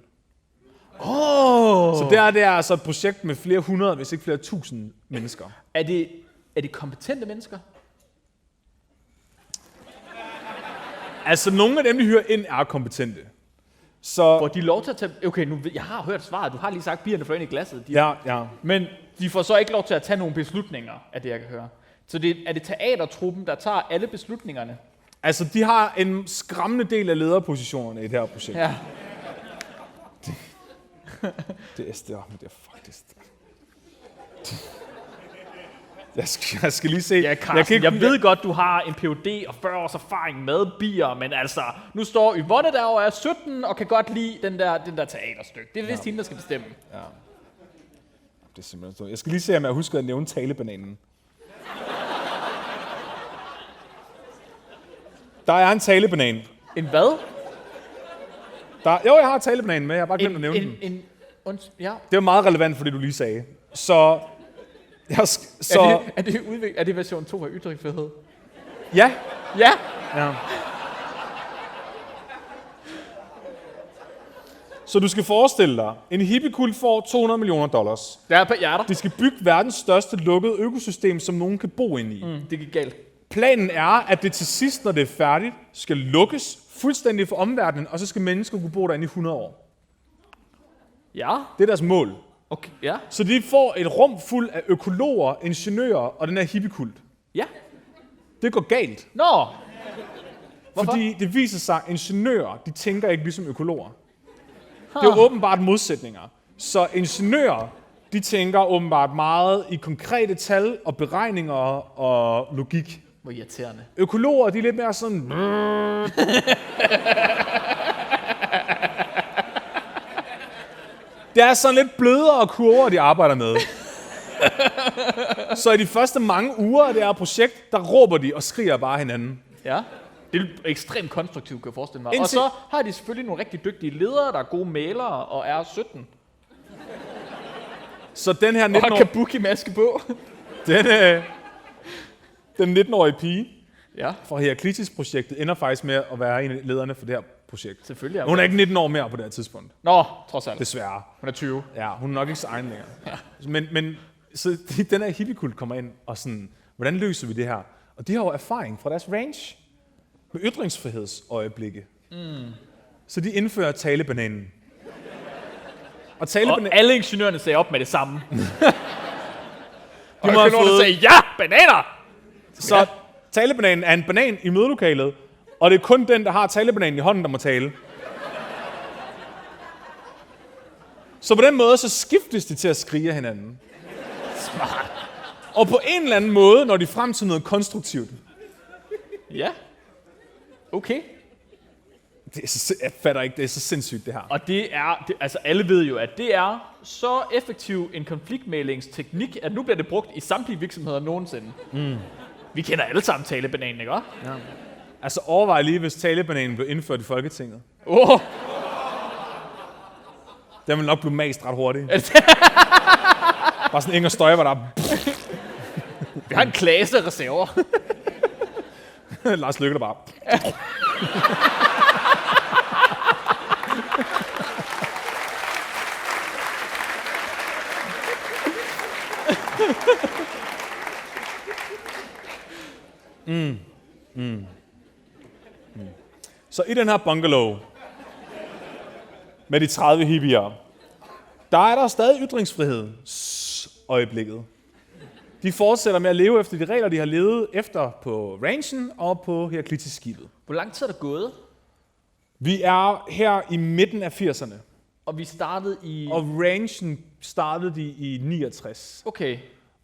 Så det er altså et projekt med flere hundrede, hvis ikke flere tusind mennesker. Er det kompetente mennesker? Altså, nogle af dem, de hyrer ind, er kompetente. Så Får de lov til at tage... Okay, jeg har hørt svaret. Du har lige sagt, bierne får ind i glasset. ja. Men de får så ikke lov til at tage nogle beslutninger, af det, jeg kan høre. Så er det teatertruppen, der tager alle beslutningerne? Altså, de har en skræmmende del af lederpositionerne i det her projekt. Ja. Det er faktisk... Jeg skal lige se... Ja, Carsten, jeg ved godt, du har en Ph.D. og 40 års erfaring med bier, men altså, nu står Yvonne der og er 17 og kan godt lide den der teaterstykke. Det er vist hende, der skal bestemme. Ja. Det er simpelthen så. Jeg skal lige se, om jeg husker at nævne talebananen. Der er en talebanan. En hvad? Jeg har talebananen med. Jeg har bare glemt at nævne den. Ja. Det er meget relevant for det, du lige sagde. Så... Er det version 2 af ytringsfrihed? Ja. Ja. Ja. Så du skal forestille dig, en hippiekult får $200 millioner. Jeg er der. De skal bygge verdens største lukkede økosystem, som nogen kan bo inde i. Det gik galt. Planen er, at det til sidst, når det er færdigt, skal lukkes fuldstændig for omverdenen, og så skal mennesker kunne bo derinde i 100 år. Ja. Det er deres mål. Okay, ja. Så de får et rum fuld af økologer, ingeniører og den her hippiekult. Ja. Det går galt. Nå. Hvorfor? Fordi det viser sig, at ingeniører, de tænker ikke ligesom økologer. Det er jo åbenbart modsætninger. Så ingeniører, de tænker åbenbart meget i konkrete tal og beregninger og logik. Hvor irriterende. Økologer, de er lidt mere sådan... Det er sådan lidt blødere kurver, de arbejder med. Så i de første mange uger af det her projekt, der råber de og skriger bare hinanden. Ja. Det er ekstremt konstruktivt, kan jeg forestille mig. Indtil... Og så har de selvfølgelig nogle rigtig dygtige ledere, der er gode malere og er 17. Så den her Og 19 har kabuki-maske på. den 19-årige pige Ja, fra Heraklitis-projektet ender faktisk med at være en af lederne for det her projekt. selvfølgelig. Hun er ikke 19 år mere på det her tidspunkt, Nå, trods alt. desværre. Hun er 20. Ja, hun er nok ikke så egen længere. Ja. Men så den her hippiekult kommer ind og sådan, hvordan løser vi det her? Og de har jo erfaring fra deres range med ytringsfrihedsøjeblikke. Så de indfører talebananen. Og Og alle ingeniørerne sagde op med det samme. Og må have økonomerne fået- sagde, ja, bananer! Så talebananen er en banan i mødelokalet, og det er kun den, der har talebananen i hånden, der må tale. Så på den måde, så skiftes de til at skrige af hinanden. Smart. Og på en eller anden måde når de frem til noget konstruktivt. Ja. Okay. Jeg fatter ikke, det er så sindssygt det her. Og altså alle ved jo, at det er så effektiv en konfliktmæglingsteknik, at nu bliver det brugt i samtlige virksomheder nogensinde. Vi kender alle sammen talebananen, ikke også? Ja. Altså overvej lige, hvis talebananen blev indført i Folketinget. Den vil nok blive mast ret hurtigt. Bare sådan Inger Støjberg, der Vi har en klasse af reserver. Lars Løkke, der bare... Så i den her bungalow med de 30 hippier, der er der stadig ytringsfrihed. Øjeblikket. De fortsætter med at leve efter de regler, de har levet efter på ranchen og på Heraklitis-skibet. Hvor lang tid er der gået? Vi er her i midten af 80'erne, Og vi startede i... og ranchen startede de i 69. Okay.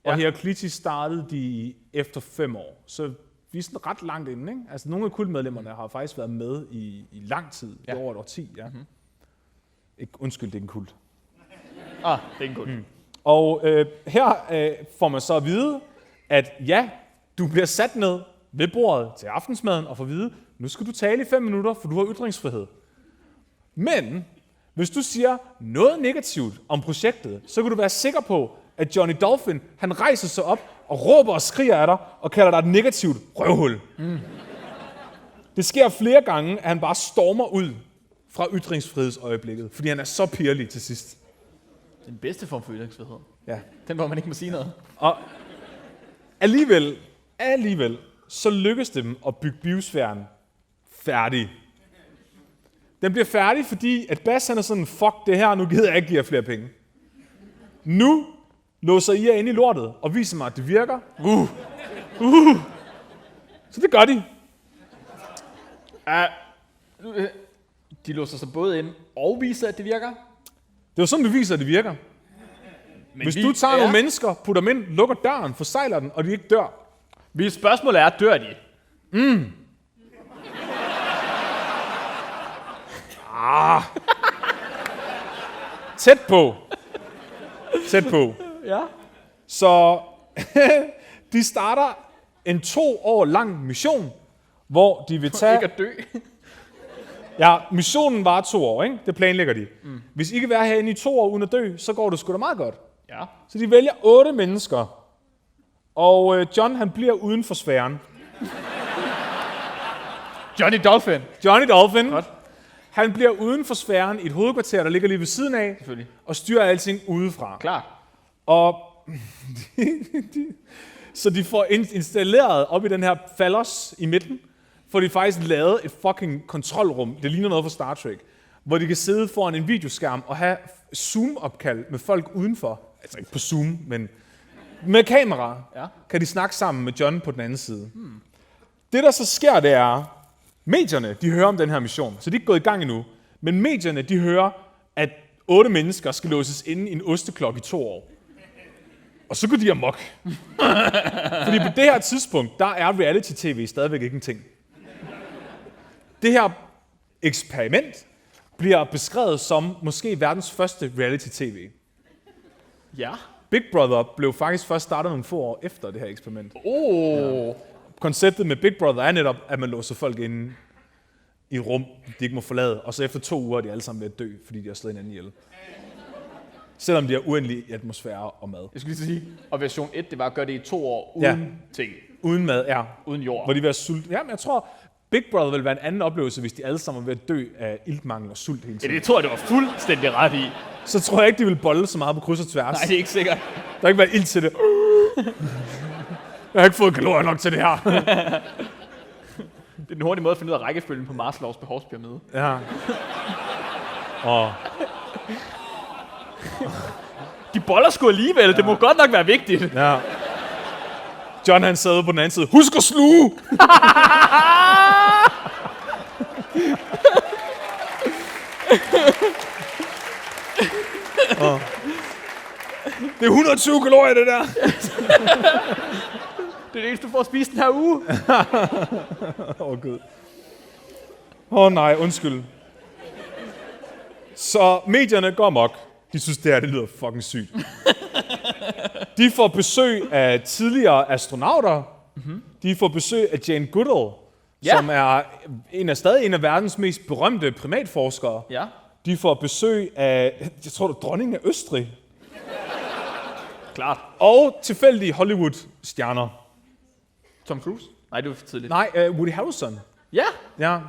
Og Ja. Heraklitis startede de efter 5 år. Så vi er sådan ret langt inde, ikke? Altså nogle af kultmedlemmerne har faktisk været med i lang tid, i over et årti. Ja. Ikke, undskyld, det er en kult. Det er en god. Og her får man så at vide, at ja, du bliver sat ned ved bordet til aftensmaden og får at vide, nu skal du tale i 5 minutter, for du har ytringsfrihed. Men hvis du siger noget negativt om projektet, så kan du være sikker på, at Johnny Dolphin, han rejser sig op og råber og skriger af dig og kalder dig et negativt røvhul. Det sker flere gange, at han bare stormer ud fra ytringsfrihedsøjeblikket, fordi han er så pirlig til sidst. Den bedste form for ytringsfrihed. Ja. Den, hvor man ikke må sige noget. Og alligevel, så lykkes det dem at bygge biosfæren færdig. Den bliver færdig, fordi at Bas han er sådan, fuck det her, nu gider jeg ikke give jer flere penge. Nu låser I jer ind i lortet og viser mig, at det virker. Så det gør de. De låser sig både ind og viser, at det virker. Det er jo sådan, du viser, at det virker. Men Hvis du tager nogle mennesker, putter dem ind, lukker døren, forsejler den, og de ikke dør. Hvis spørgsmålet er, dør de? Tæt på. Tæt på. Ja. Så de starter en 2 år lang mission, hvor de vil tage... Ikke at dø. Ja, missionen var 2 år, ikke? Det planlægger de. Hvis I kan være herinde i 2 år uden at dø, så går det sgu da meget godt. Ja. Så de vælger 8 mennesker. Og John, han bliver uden for sfæren. Johnny Dolphin. Johnny Dolphin, Godt. Han bliver uden for sfæren i et hovedkvarter, der ligger lige ved siden af, Selvfølgelig. og styrer alting udefra. Klart. Og så de får installeret op i den her fallos i midten, får de faktisk lavet et fucking kontrolrum, det ligner noget fra Star Trek, hvor de kan sidde foran en videoskærm og have Zoom-opkald med folk udenfor. Altså ikke på Zoom, men med kamera. Ja. Kan de snakke sammen med John på den anden side. Det der så sker, det er, medierne, de hører om den her mission, så de er ikke gået i gang endnu. Men medierne, de hører, at 8 mennesker skal låses inde i en osteklok i 2 år. Og så går de amok. Fordi på det her tidspunkt, der er reality-tv stadigvæk ikke en ting. Det her eksperiment bliver beskrevet som måske verdens første reality-tv. Ja. Big Brother blev faktisk først startet nogle få år efter det her eksperiment. Ja. Konceptet med Big Brother er netop, at man låser folk inde i et rum, de ikke må forlade, og så efter 2 uger er de alle sammen ved at dø, fordi de har slået hinanden ihjel. Selvom de har uendelig atmosfære og mad. Jeg skulle lige sige, og version 1, det var at gøre det i 2 år uden ting. Uden mad, ja. Uden jord. Hvor de vil være sult. Ja, men jeg tror, Big Brother vil være en anden oplevelse, hvis de alle sammen er ved at dø af iltmangel og sult hele Ja, tiden. det tror jeg, det var fuldstændig ret i. Så tror jeg ikke, de vil bolle så meget på kryds og tværs. Nej, det er ikke sikkert. Der har ikke været ild til det. Jeg har ikke fået kalorier nok til det her. Det er den hurtige måde at finde ud af rækkefølgen på Maslows behovspyramide. Ja. Og De boller sgu alligevel, det må godt nok være vigtigt. ja. John han sad på den anden side. Husk at sluge! Det er 120 kalorier, det der. Det er det eneste, du får at spise den her uge. Gud. Nej, undskyld. Så medierne går amok. De synes, det lyder fucking sygt. De får besøg af tidligere astronauter. Mm-hmm. De får besøg af Jane Goodall, som er stadig en af verdens mest berømte primatforskere. Ja. De får besøg af, jeg tror, det er dronningen af Østrig. Klart. Og tilfældige Hollywood-stjerner. Tom Cruise? Nej, det var for tidligt. Nej, Woody Harrelson. Ja. Ja,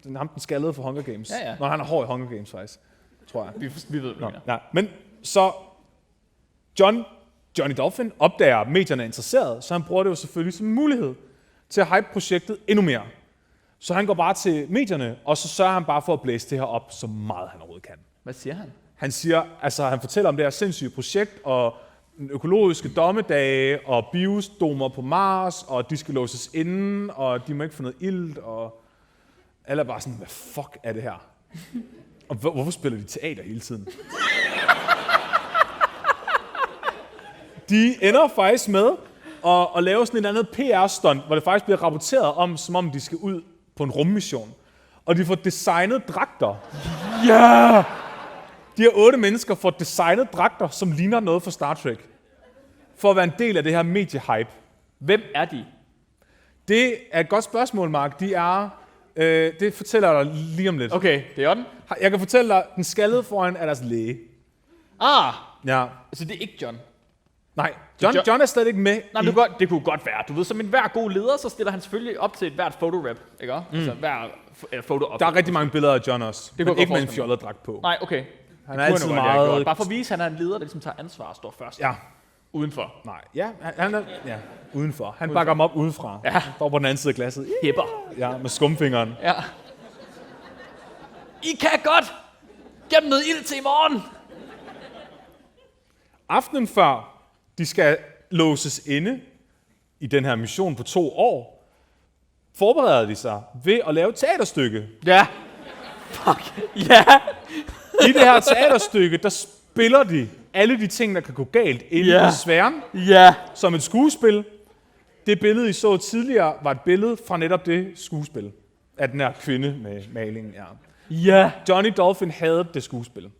den ham den skaldede for Hunger Games. Ja. Nå, han er hård i Hunger Games, faktisk. Tror jeg. Vi ved, hvad Ja. Men så Johnny Dolphin opdager, at medierne er interesseret, så han bruger det jo selvfølgelig som en mulighed til at hype projektet endnu mere. Så han går bare til medierne, og så sørger han bare for at blæse det her op, så meget han overhovedet kan. Hvad siger han? Han fortæller om det her sindssyge projekt, og økologiske dommedage, og biosdomer på Mars, og de skal låses inde, og de må ikke få noget ilt, og alle er bare sådan, hvad fuck er det her? Og hvorfor spiller de teater hele tiden? De ender faktisk med at lave sådan et andet PR-stunt, hvor det faktisk bliver rapporteret om, som om de skal ud på en rummission. Og de får designet dragter. Ja! Yeah! De her 8 mennesker får designet dragter, som ligner noget fra Star Trek. For at være en del af det her mediehype. Hvem er de? Det er et godt spørgsmål, Mark. De er... det fortæller jeg dig lige om lidt. Okay, det er den. Jeg kan fortælle dig, den skaldede foran er deres læge. Ja. Så det er ikke John? Nej, John er slet ikke med. Nej, det kunne godt være. Du ved, som en hver god leder, så stiller han selvfølgelig op til et hvert fotorap, ikke? Altså hver foto-op. Der er rigtig mange billeder af John også, men ikke med en fjollet dragt på. Nej, okay. Han er altid meget... Bare for at vise, at han er en leder, der ligesom tager ansvar og står først. Ja. Udenfor. Nej, ja, han er udenfor. Han bakker ham op udefra. Ja. Står på den anden side af glasset. Hipper. Ja, med skumfingeren. Ja. I kan godt! Gem noget ild til i morgen! Aftenen før de skal låses inde i den her mission på 2 år, forbereder de sig ved at lave et teaterstykke. Ja. Fuck. Ja. I det her teaterstykke, der spiller de alle de ting, der kan gå galt inde i sfæren, som et skuespil. Det billede, I så tidligere, var et billede fra netop det skuespil af den her kvinde med malingen. Ja. Johnny Dolphin havde det skuespil.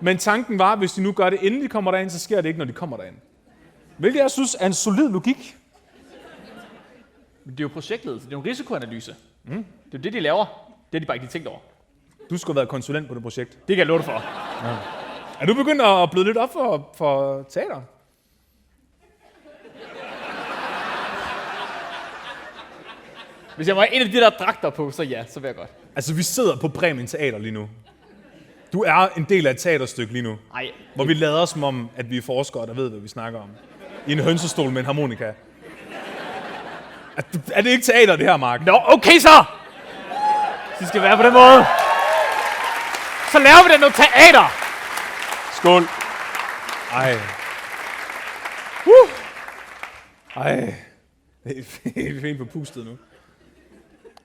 Men tanken var, at hvis de nu gør det, inden de kommer derind, så sker det ikke, når de kommer derind. Hvilket jeg synes er en solid logik. Men det er jo projektledelse, det er jo en risikoanalyse. Det er jo det, de laver. Det har de bare ikke tænkt over. Du skulle have været konsulent på det projekt. Det kan jeg love dig for. Ja. Er du begyndt at bløde lidt op for teater? Hvis jeg må have en af de der dragter på, så ja, så vil jeg godt. Altså, vi sidder på Bremen Teater lige nu. Du er en del af et teaterstykke lige nu. Ej. Hvor vi lader som om, at vi er forskere, der ved, hvad vi snakker om. I en hønsestol med en harmonika. Er det ikke teater, det her, Mark? Nå, okay så! Det skal være på den måde. Så laver vi da noget teater! Skål. Ej. Ej. Det er helt forpustet nu.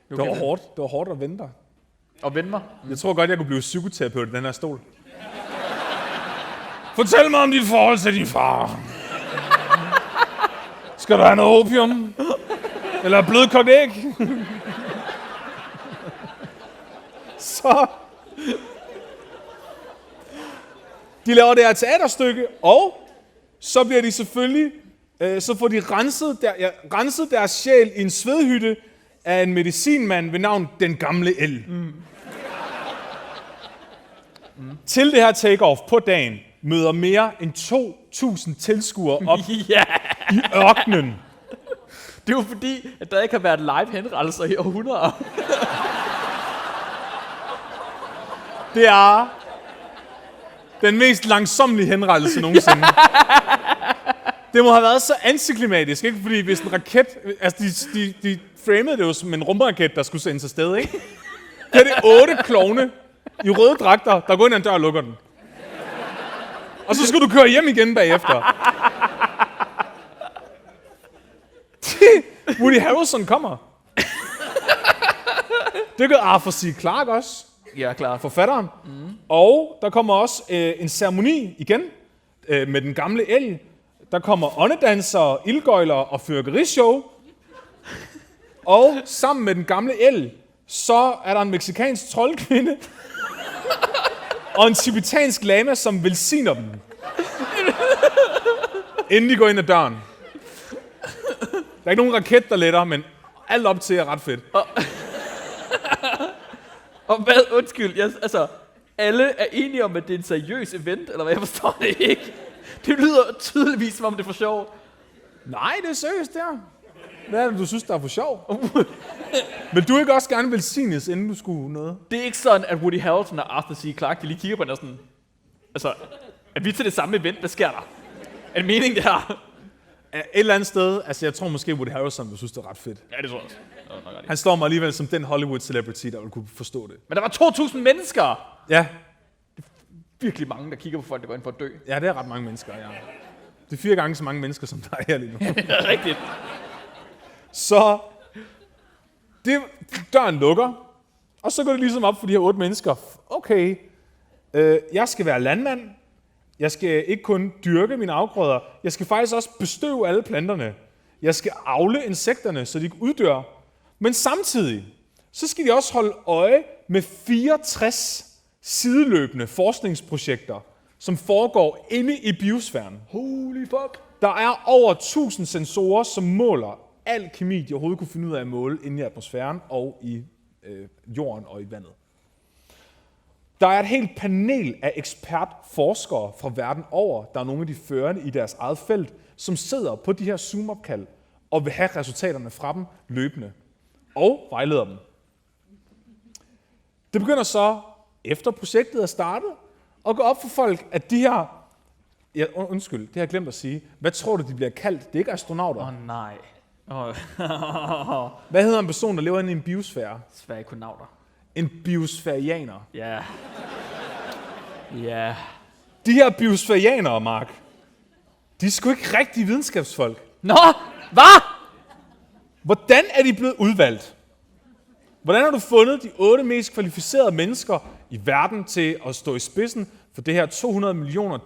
Det var hårdt. Det var hårdt at vente dig. Og vende mig. Jeg tror godt, jeg kunne blive psykoterapeut i den her stol. Fortæl mig om dit forhold til din far. Skal du have noget opium? Eller blødkogt æg? Så... De laver det her teaterstykke, og så bliver de selvfølgelig... Så får de renset deres sjæl i en svedhytte af en medicinmand ved navn Den Gamle El. Til det her take-off på dagen møder mere end 2.000 tilskuere op i ørkenen. Det er jo fordi, at der ikke har været live henrettelser i århundreder. Det er den mest langsommelige henrettelse nogensinde. Det må have været så antiklimatisk, ikke? Fordi hvis en raket... Altså, de framede det jo som en rumraket, der skulle sendes afsted, ikke? Det er det 8 klovne i røde dragter, der går ind ad en dør og lukker den. Og så skal du køre hjem igen bagefter. Woody Harrelson kommer. Det gør Arthur C. Clarke også. Ja, klar. Forfatteren. Og der kommer også en ceremoni igen med Den Gamle El. Der kommer åndedansere, ildgøjler og fyrværkerishow. Og sammen med Den Gamle El, så er der en mexikansk troldkvinde og en tibetansk lama, som velsigner dem, inden de går ind ad døren. Der er ikke nogen raket, der letter, men alt op til er ret fedt. Og hvad? Undskyld, altså, alle er enige om, at det er en seriøs event, eller hvad? Jeg forstår det ikke. Det lyder tydeligvis, som om det er for sjov. Nej, det er seriøst, der. Hvad er det, du synes, der er for sjov? Vil du ikke også gerne velsignes, inden du skulle noget? Det er ikke sådan, at Woody Harrelson og Arthur C. Clarke, de lige kigger på den og sådan... Altså, er vi til det samme event? Hvad sker der? Er det meningen, det her? Et eller andet sted, altså jeg tror måske, Woody Harrelson vil synes, det er ret fedt. Ja, det tror jeg også. Han står mig alligevel som den Hollywood celebrity, der vil kunne forstå det. Men der var 2.000 mennesker! Ja. Virkelig mange, der kigger på folk, der går ind for at dø. Ja, det er ret mange mennesker, ja. Det er 4 gange så mange mennesker, som der er her lige nu. Det er rigtigt. Så døren lukker, og så går det ligesom op for de her 8 mennesker. Okay, jeg skal være landmand. Jeg skal ikke kun dyrke mine afgrøder. Jeg skal faktisk også bestøve alle planterne. Jeg skal avle insekterne, så de ikke uddør. Men samtidig, så skal de også holde øje med 64 sideløbende forskningsprojekter, som foregår inde i biosfæren. Holy fuck. Der er over 1000 sensorer, som måler al kemi, de overhovedet kunne finde ud af at måle inde i atmosfæren og i jorden og i vandet. Der er et helt panel af ekspertforskere fra verden over, der er nogle af de førende i deres eget felt, som sidder på de her Zoom-opkald og vil have resultaterne fra dem løbende og vejleder dem. Det begynder så, efter projektet er startet, at gå op for folk, at de her... Ja, undskyld, det har jeg glemt at sige. Hvad tror du, de bliver kaldt? Det er ikke astronauter. Nej. Hvad hedder en person, der lever inde i en biosfære? Sfærikonauter. En biosfærianer. Ja. Ja. De her biosfærianere, Mark, de er sgu ikke rigtige videnskabsfolk. Nå, hvad? Hvordan er de blevet udvalgt? Hvordan har du fundet de 8 mest kvalificerede mennesker i verden til at stå i spidsen for det her $200 million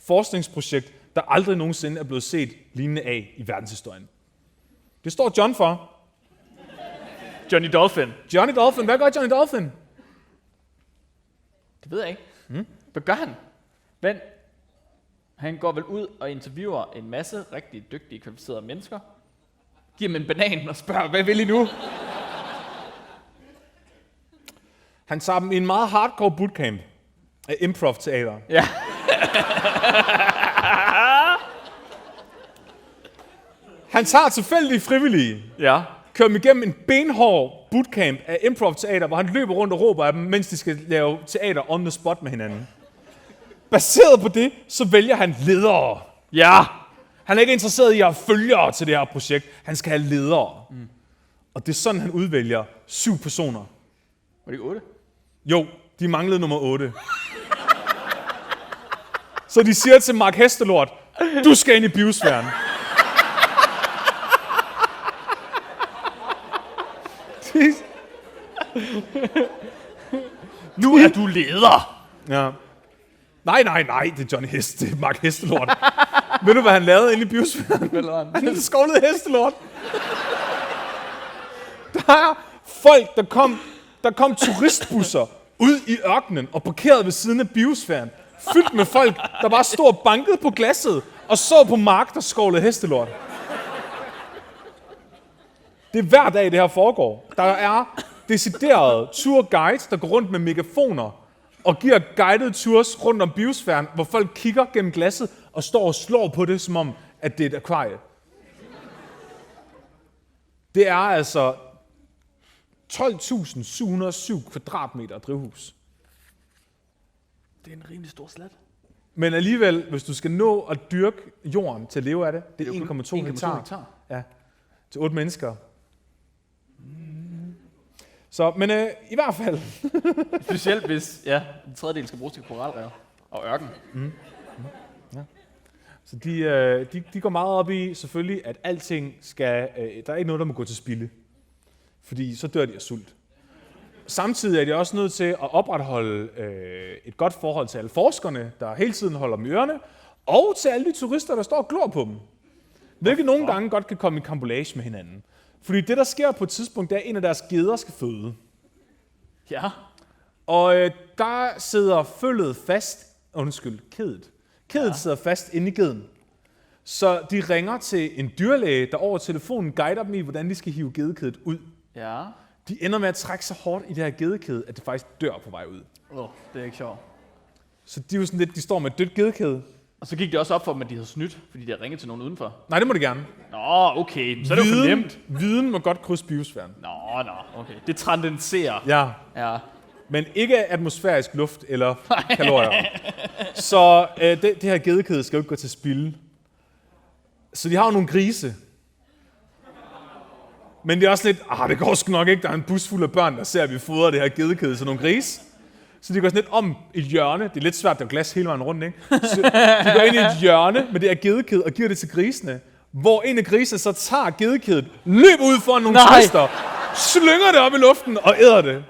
forskningsprojekt, der aldrig nogensinde er blevet set lignende af i verdenshistorien? Det står John for. Johnny Dolphin. Johnny Dolphin. Hvad gør Johnny Dolphin? Det ved jeg ikke. Hvad gør han? Men han går vel ud og interviewer en masse rigtig dygtige, kvalificerede mennesker. Giver dem en banan og spørger, hvad vil I nu? Han tager dem i en meget hardcore bootcamp af improv-teater. Ja. Han tager tilfældige frivillige. Ja. kører dem igennem en benhård bootcamp af improv-teater, hvor han løber rundt og råber af dem, mens de skal lave teater on the spot med hinanden. Baseret på det, så vælger han ledere. Ja, han er ikke interesseret i at have følgere til det her projekt. Han skal have ledere. Og det er sådan, han udvælger 7 personer. Var det ikke 8? Jo, de manglede nummer 8. Så de siger til Mark Hestelort, du skal ind i biosfæren. Nu er du leder! Ja. Nej, det er Johnny Hest, det er Mark Hestelort. Ved du, hvad han lavede inde i biosfæren? Han skovlede Hestelort. Der er folk, der kom turistbusser ud i ørkenen og parkerede ved siden af biosfæren. Fyldt med folk, der bare stod og bankede på glasset og så på Mark, der skovlede hestelort. Det er hver dag, det her foregår. Der er deciderede tourguides, der går rundt med megafoner og giver guidede tours rundt om biosfæren, hvor folk kigger gennem glasset og står og slår på det, som om, at det er et akvarie. Det er altså 12.707 kvadratmeter drivhus. Det er en rimelig stor slat. Men alligevel, hvis du skal nå at dyrke jorden til at leve af det, det er 1,2 hektar. Ja, til 8 mennesker. Så, men i hvert fald. Specielt hvis, en tredjedel skal bruges til koralrev og ørken. Ja. Så de går meget op i, selvfølgelig, at alting skal, der er ikke noget, der må gå til spilde. Fordi så dør de af sult. Samtidig er de også nødt til at opretholde et godt forhold til alle forskerne, der hele tiden holder dem i ørerne, og til alle de turister, der står og glor på dem. Hvilket nogle gange godt kan komme i karambolage med hinanden. Fordi det, der sker på et tidspunkt, det er, at en af deres geder skal føde. Ja. Og der sidder følget fast, kedet sidder fast inde i geden. Så de ringer til en dyrlæge, der over telefonen guider dem i, hvordan de skal hive gedekædet ud. Ja. De ender med at trække så hårdt i det her gedekæde, at det faktisk dør på vej ud. Det er ikke sjovt. Så de er jo sådan lidt, de står med et dødt gedekæde. Og så gik det også op for dem, at de havde snydt, fordi de havde ringet til nogen udenfor. Nej, det må de gerne. Nå, okay. Så er det jo for nemt. Viden må godt krydse biosfæren. Nå, okay. Det transcenderer. Ja. Men ikke atmosfærisk luft eller kalorier. Så det her gedekæde skal jo ikke gå til spilde. Så de har jo nogle grise. Men det er også lidt, det går sgu nok ikke, der er en bus fuld af børn, der ser, at vi fodrer det her gedekæde til nogle grise. Så de går sådan lidt om et hjørne. Det er lidt svært, der er glas hele vejen rundt, ikke? Så de går ind i et hjørne med det her gedekæde og giver det til grisene. Hvor en af grisene så tager gedekædet, løber ud foran nogle turister, slynger det op i luften og æder det.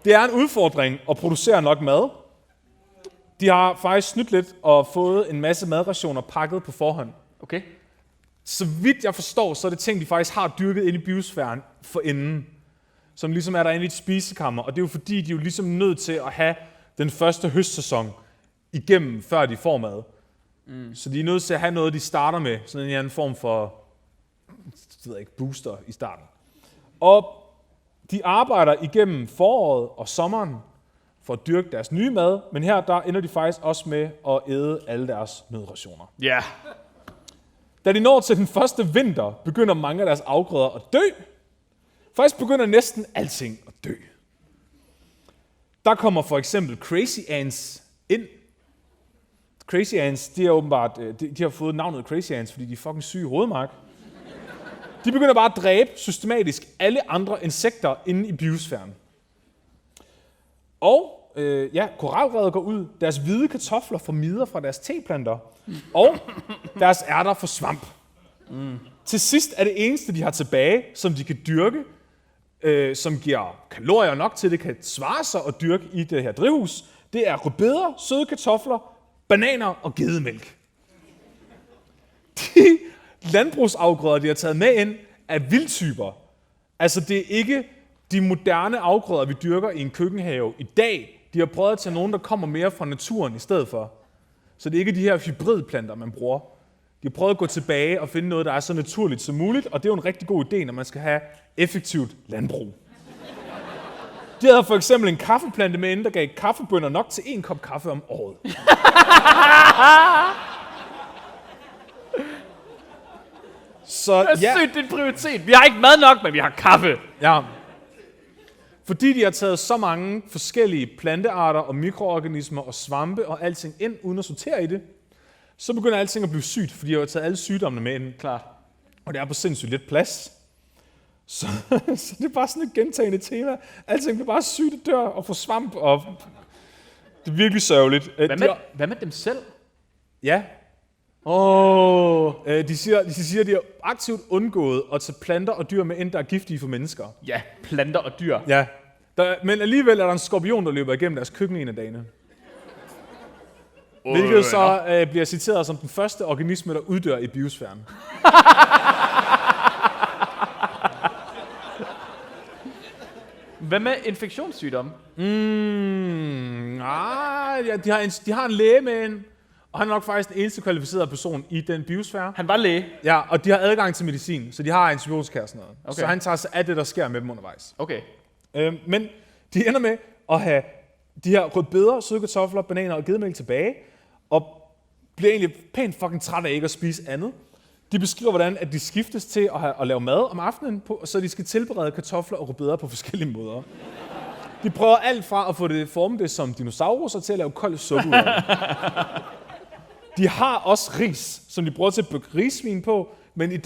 Det er en udfordring at producere nok mad. De har faktisk snydt lidt og fået en masse madrationer pakket på forhånd. Okay. Så vidt jeg forstår, så er det ting, de faktisk har dyrket inde i biosfæren forinden, som ligesom er der inde i et spisekammer. Og det er jo fordi, de er jo ligesom nødt til at have den første høstsæson igennem, før de får mad. Så de er nødt til at have noget, de starter med, sådan en anden form for booster i starten. Og de arbejder igennem foråret og sommeren for at dyrke deres nye mad, men her der ender de faktisk også med at æde alle deres nødrationer. Ja. Da de når til den første vinter, begynder mange af deres afgrøder at dø. Faktisk begynder næsten alting at dø. Der kommer for eksempel crazy ants ind. Crazy ants, de er åbenbart, de har fået navnet crazy ants, fordi de er fucking syge i hovedmark. De begynder bare at dræbe systematisk alle andre insekter inde i biosfæren. Og koralrevet går ud, deres hvide kartofler får midler fra deres teplanter, og deres ærter får svamp. Til sidst er det eneste, de har tilbage, som de kan dyrke, som giver kalorier nok til, det kan svare sig at dyrke i det her drivhus, det er rødbeder, søde kartofler, bananer og gedemælk. De landbrugsafgrøder, de har taget med ind, er vildtyper. Altså det er ikke de moderne afgrøder, vi dyrker i en køkkenhave i dag. De har prøvet at tage nogen, der kommer mere fra naturen i stedet for. Så det er ikke de her hybridplanter, man bruger. De har prøvet at gå tilbage og finde noget, der er så naturligt som muligt, og det er jo en rigtig god idé, når man skal have effektivt landbrug. De havde for eksempel en kaffeplante med inden, der gav kaffebønner nok til 1 kop kaffe om året. Så Det er sygt, det er en prioritet. Vi har ikke mad nok, men vi har kaffe. Ja. Fordi de har taget så mange forskellige plantearter og mikroorganismer og svampe og alting ind, uden at sortere i det, så begynder alting at blive sygt, fordi de har taget alle sygdommene med ind. Klart. Og det er på sindssygt lidt plads. Så det er bare sådan et gentagende tema. Alting bliver bare sygt og dør og får svamp, og det er virkelig sørgeligt. Hvad med dem selv? Ja. De siger, at de har aktivt undgået at tage planter og dyr med ind, der er giftige for mennesker. Ja, planter og dyr. Ja. Men alligevel er der en skorpion, der løber igennem deres køkken en af dagene. Hvilket så bliver citeret som den første organisme, der uddør i biosfæren. Hvad med infektionssygdomme? De har en læge med ind, og han er nok faktisk den eneste kvalificerede person i den biosfære. Han var læge. Ja, og de har adgang til medicin, så de har antibiotika og sådan noget. Okay. Så han tager sig af det, der sker med dem undervejs. Okay. Men de ender med at have de her rødbeder, søde kartofler, bananer og gedemælk tilbage, og bliver egentlig pænt fucking træt af ikke at spise andet. De beskriver, hvordan at de skiftes til at lave mad om aftenen, så de skal tilberede kartofler og rødbeder på forskellige måder. De prøver alt fra at få det formet som dinosaurer til at lave kold suppe ud af det. De har også ris, som de bruger til at bygge risvin på, men i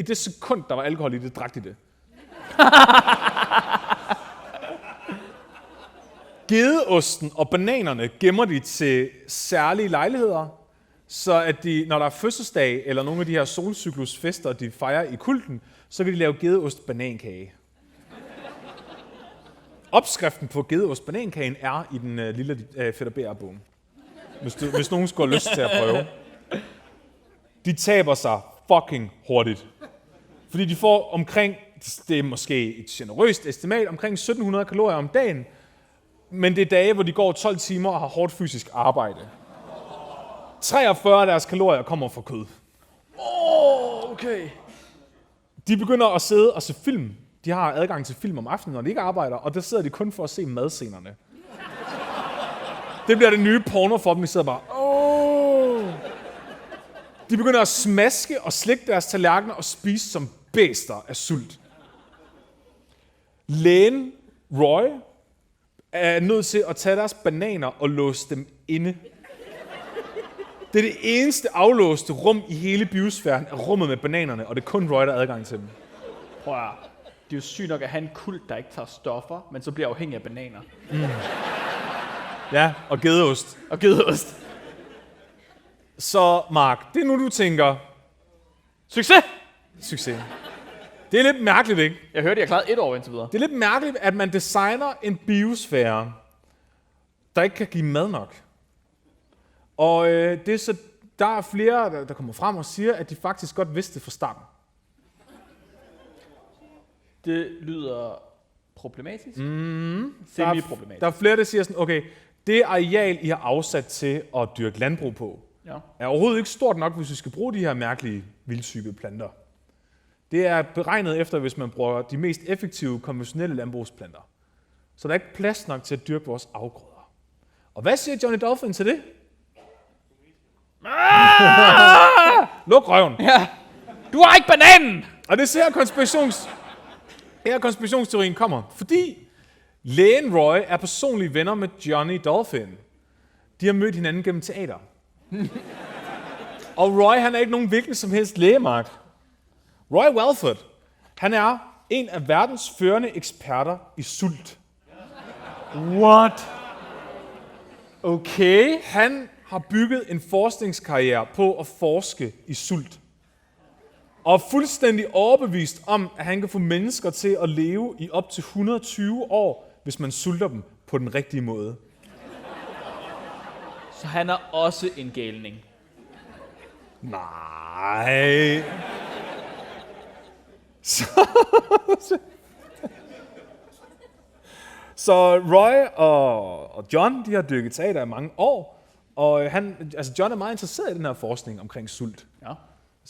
det sekund, der var alkohol i det, drak de det. Gedeosten og bananerne gemmer de til særlige lejligheder, så at de, når der er fødselsdag eller nogle af de her solcyklusfester, de fejrer i kulten, så kan de lave gedeost banankage. Opskriften på gedeost banankagen er i den lille Fætter BR-bogen. Hvis nogen skulle have lyst til at prøve. De taber sig fucking hurtigt. Fordi de får omkring, det er måske et generøst estimat, omkring 1700 kalorier om dagen, men det er dage, hvor de går 12 timer og har hårdt fysisk arbejde. 43 af deres kalorier kommer fra kød. Okay. De begynder at sidde og se film. De har adgang til film om aftenen, når de ikke arbejder, og der sidder de kun for at se madscenerne. Det bliver det nye porno for dem, de sidder bare. De begynder at smaske og slikke deres tallerkener og spise som bæster af sult. Lægen Roy er nødt til at tage deres bananer og låse dem inde. Det er det eneste aflåste rum i hele biosfæren, er rummet med bananerne, og det er kun Roy, der har adgang til dem. Prøv at, det er jo sygt nok at have en kult, der ikke tager stoffer, men så bliver afhængig af bananer. Ja, og gedeost. Og gedeost. Så Mark, det er nu, du tænker, Succes! Det er lidt mærkeligt, ikke? Jeg hørte, jeg klarede 1 år indtil videre. Det er lidt mærkeligt, at man designer en biosfære, der ikke kan give mad nok. Og det er så, der er flere, der kommer frem og siger, at de faktisk godt vidste det fra starten. Det lyder problematisk. Semi-problematisk. Der er flere, der siger sådan, okay, det areal, I har afsat til at dyrke landbrug på, er overhovedet ikke stort nok, hvis vi skal bruge de her mærkelige vildtype planter. Det er beregnet efter, hvis man bruger de mest effektive konventionelle landbrugsplanter. Så der er ikke plads nok til at dyrke vores afgrøder. Og hvad siger Johnny Dolphin til det? Luk røven. Ja. Du har ikke bananen! Og det ser konspirationsteorien kommer, fordi lægen Roy er personlige venner med Johnny Dolphin. De har mødt hinanden gennem teater. Og Roy, han er ikke nogen hvilken som helst lægemark. Roy Walford, han er en af verdens førende eksperter i sult. What? Okay. Han har bygget en forskningskarriere på at forske i sult. Og er fuldstændig overbevist om, at han kan få mennesker til at leve i op til 120 år, hvis man sulter dem på den rigtige måde. Så han er også en galning. Nej. Så Roy og John, de har dykket teater i mange år, og John er meget interesseret i den her forskning omkring sult. Ja.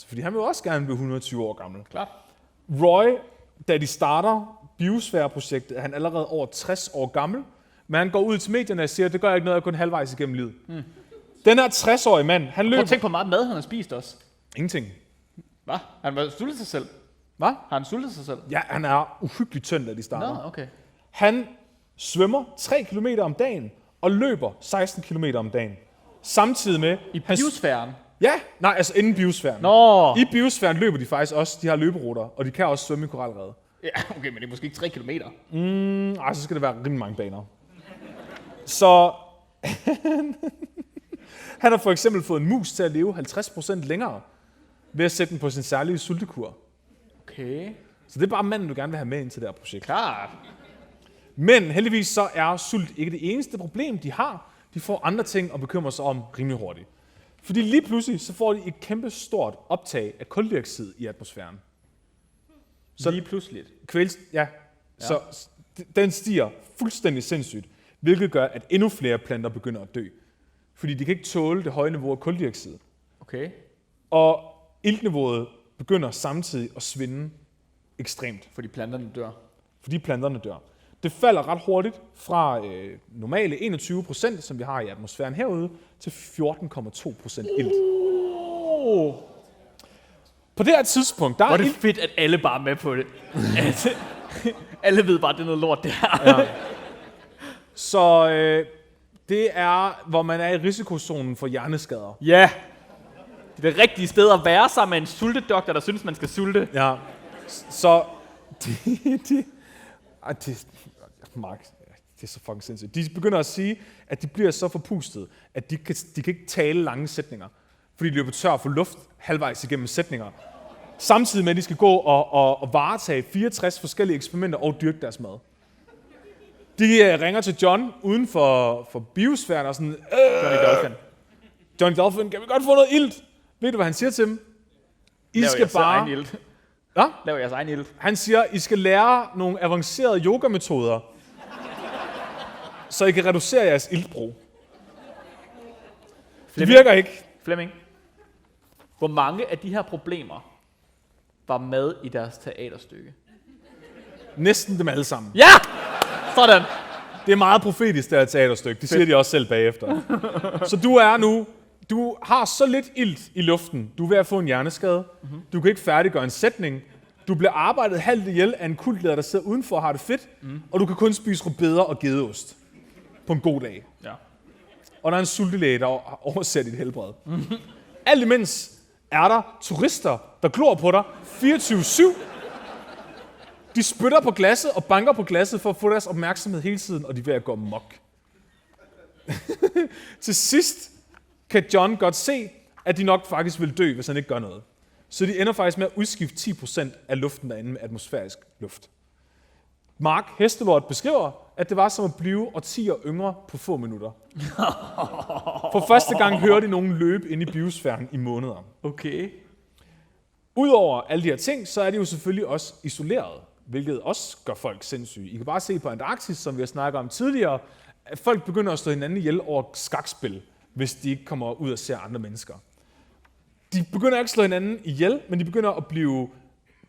Fordi han vil også gerne blive 120 år gammel. Klart. Roy, da de starter biosfæreprojektet, er han allerede over 60 år gammel, men han går ud til medierne og siger, at det gør ikke noget, jeg er kun halvvejs igennem livet. Den her 60-årige mand, han løber... Prøv at tænke på, hvor meget mad han har spist også. Ingenting. Hvad? Han var sultet sig selv? Hvad? Har han sultet sig selv? Ja, han er uhyggeligt tynd, da de starter. Nå, okay. Han svømmer 3 km om dagen og løber 16 km om dagen. Samtidig med... I biosfæren? Ja, nej, altså inden biosfæren. Nå! I biosfæren løber de faktisk også, de har løberuter, og de kan også svømme i koralrevet. Ja, okay, men det er måske ikke 3 kilometer. Så skal det være rimelig mange baner. Så han har for eksempel fået en mus til at leve 50% længere, ved at sætte den på sin særlige sultekur. Okay. Så det er bare manden, du gerne vil have med ind til det her projekt. Klart. Men heldigvis så er sult ikke det eneste problem, de har. De får andre ting at bekymre sig om rimelig hurtigt. Fordi lige pludselig så får de et kæmpe stort optag af kuldioxid i atmosfæren. Så lige pludselig? Så den stiger fuldstændig sindssygt, hvilket gør, at endnu flere planter begynder at dø. Fordi de kan ikke tåle det høje niveau af kuldioxid. Okay. Og iltniveauet begynder samtidig at svinde ekstremt. Fordi planterne dør. Det falder ret hurtigt fra normale 21%, som vi har i atmosfæren herude, til 14,2% ilt. På det her tidspunkt, der er det fedt, at alle bare er med på det. Alle ved bare, at det er noget lort, det her. Ja. Så det er, hvor man er i risikozonen for hjerneskader. Ja. Det er det rigtige sted at være sammen med en sultedoktor, der synes, man skal sulte. Ja. Så Mark, det er så fucking sindssygt. De begynder at sige, at de bliver så forpustet, at de kan ikke tale lange sætninger, fordi de løber tør for luft halvvejs igennem sætninger. Samtidig med, at de skal gå og varetage 64 forskellige eksperimenter og dyrke deres mad. De ringer til John uden for biosfæren og sådan, Johnny Dolphin, kan vi godt få noget ilt? Ved du, hvad han siger til dem? Lav jeres egen ilt. Han siger, I skal lære nogle avancerede yogametoder, så I kan reducere jeres iltbrug. Det virker ikke. Flemming, hvor mange af de her problemer var med i deres teaterstykke? Næsten dem alle sammen. Ja! Sådan. Det er meget profetisk, det her teaterstykke. Det siger de også selv bagefter. Så du har så lidt ilt i luften. Du er ved at få en hjerneskade. Du kan ikke færdiggøre en sætning. Du bliver arbejdet halvt ihjel af en kultleder, der sidder udenfor og har det fedt. Og du kan kun spise rødbeder og gedeost på en god dag. Ja. Og der er en sultelæge, der overser dit helbred. Alt imens er der turister, der glor på dig 24/7. De spytter på glasset og banker på glasset for at få deres opmærksomhed hele tiden, og de er ved at gå amok. Til sidst kan John godt se, at de nok faktisk vil dø, hvis han ikke gør noget. Så de ender faktisk med at udskifte 10% af luften derinde med atmosfærisk luft. Mark Hestelort beskriver, at det var som at blive årtier yngre på få minutter. For første gang hører de nogen løbe ind i biosfæren i måneder. Okay. Udover alle de her ting, så er de jo selvfølgelig også isoleret, hvilket også gør folk sindssyge. I kan bare se på Antarktis, som vi har snakket om tidligere, at folk begynder at slå hinanden ihjel over skakspil, hvis de ikke kommer ud og ser andre mennesker. De begynder ikke at slå hinanden ihjel, men de begynder at blive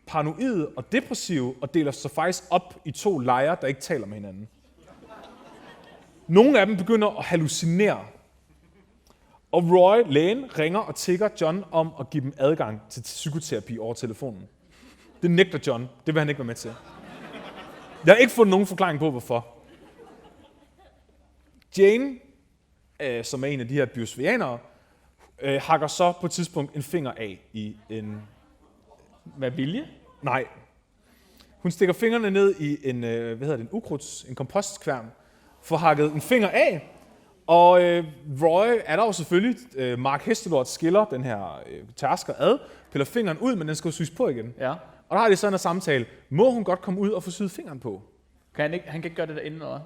paranoide og depressive og deler sig faktisk op i 2 lejre, der ikke taler med hinanden. Nogle af dem begynder at hallucinere. Og Roy, lægen, ringer og tigger John om at give dem adgang til psykoterapi over telefonen. Det nægter John. Det vil han ikke være med til. Jeg har ikke fundet nogen forklaring på, hvorfor. Jane, som er en af de her biosfærianere, hakker så på et tidspunkt en finger af i en... Med vilje? Nej. Hun stikker fingrene ned i en, en kompostkværn, får hakket en finger af, og Roy er der jo selvfølgelig. Mark Hestelort skiller den her tærsker ad, piller fingeren ud, men den skal jo syes på igen. Ja. Og der har de sådan en samtale. Må hun godt komme ud og få syet fingeren på? Han kan ikke gøre det derinde, eller?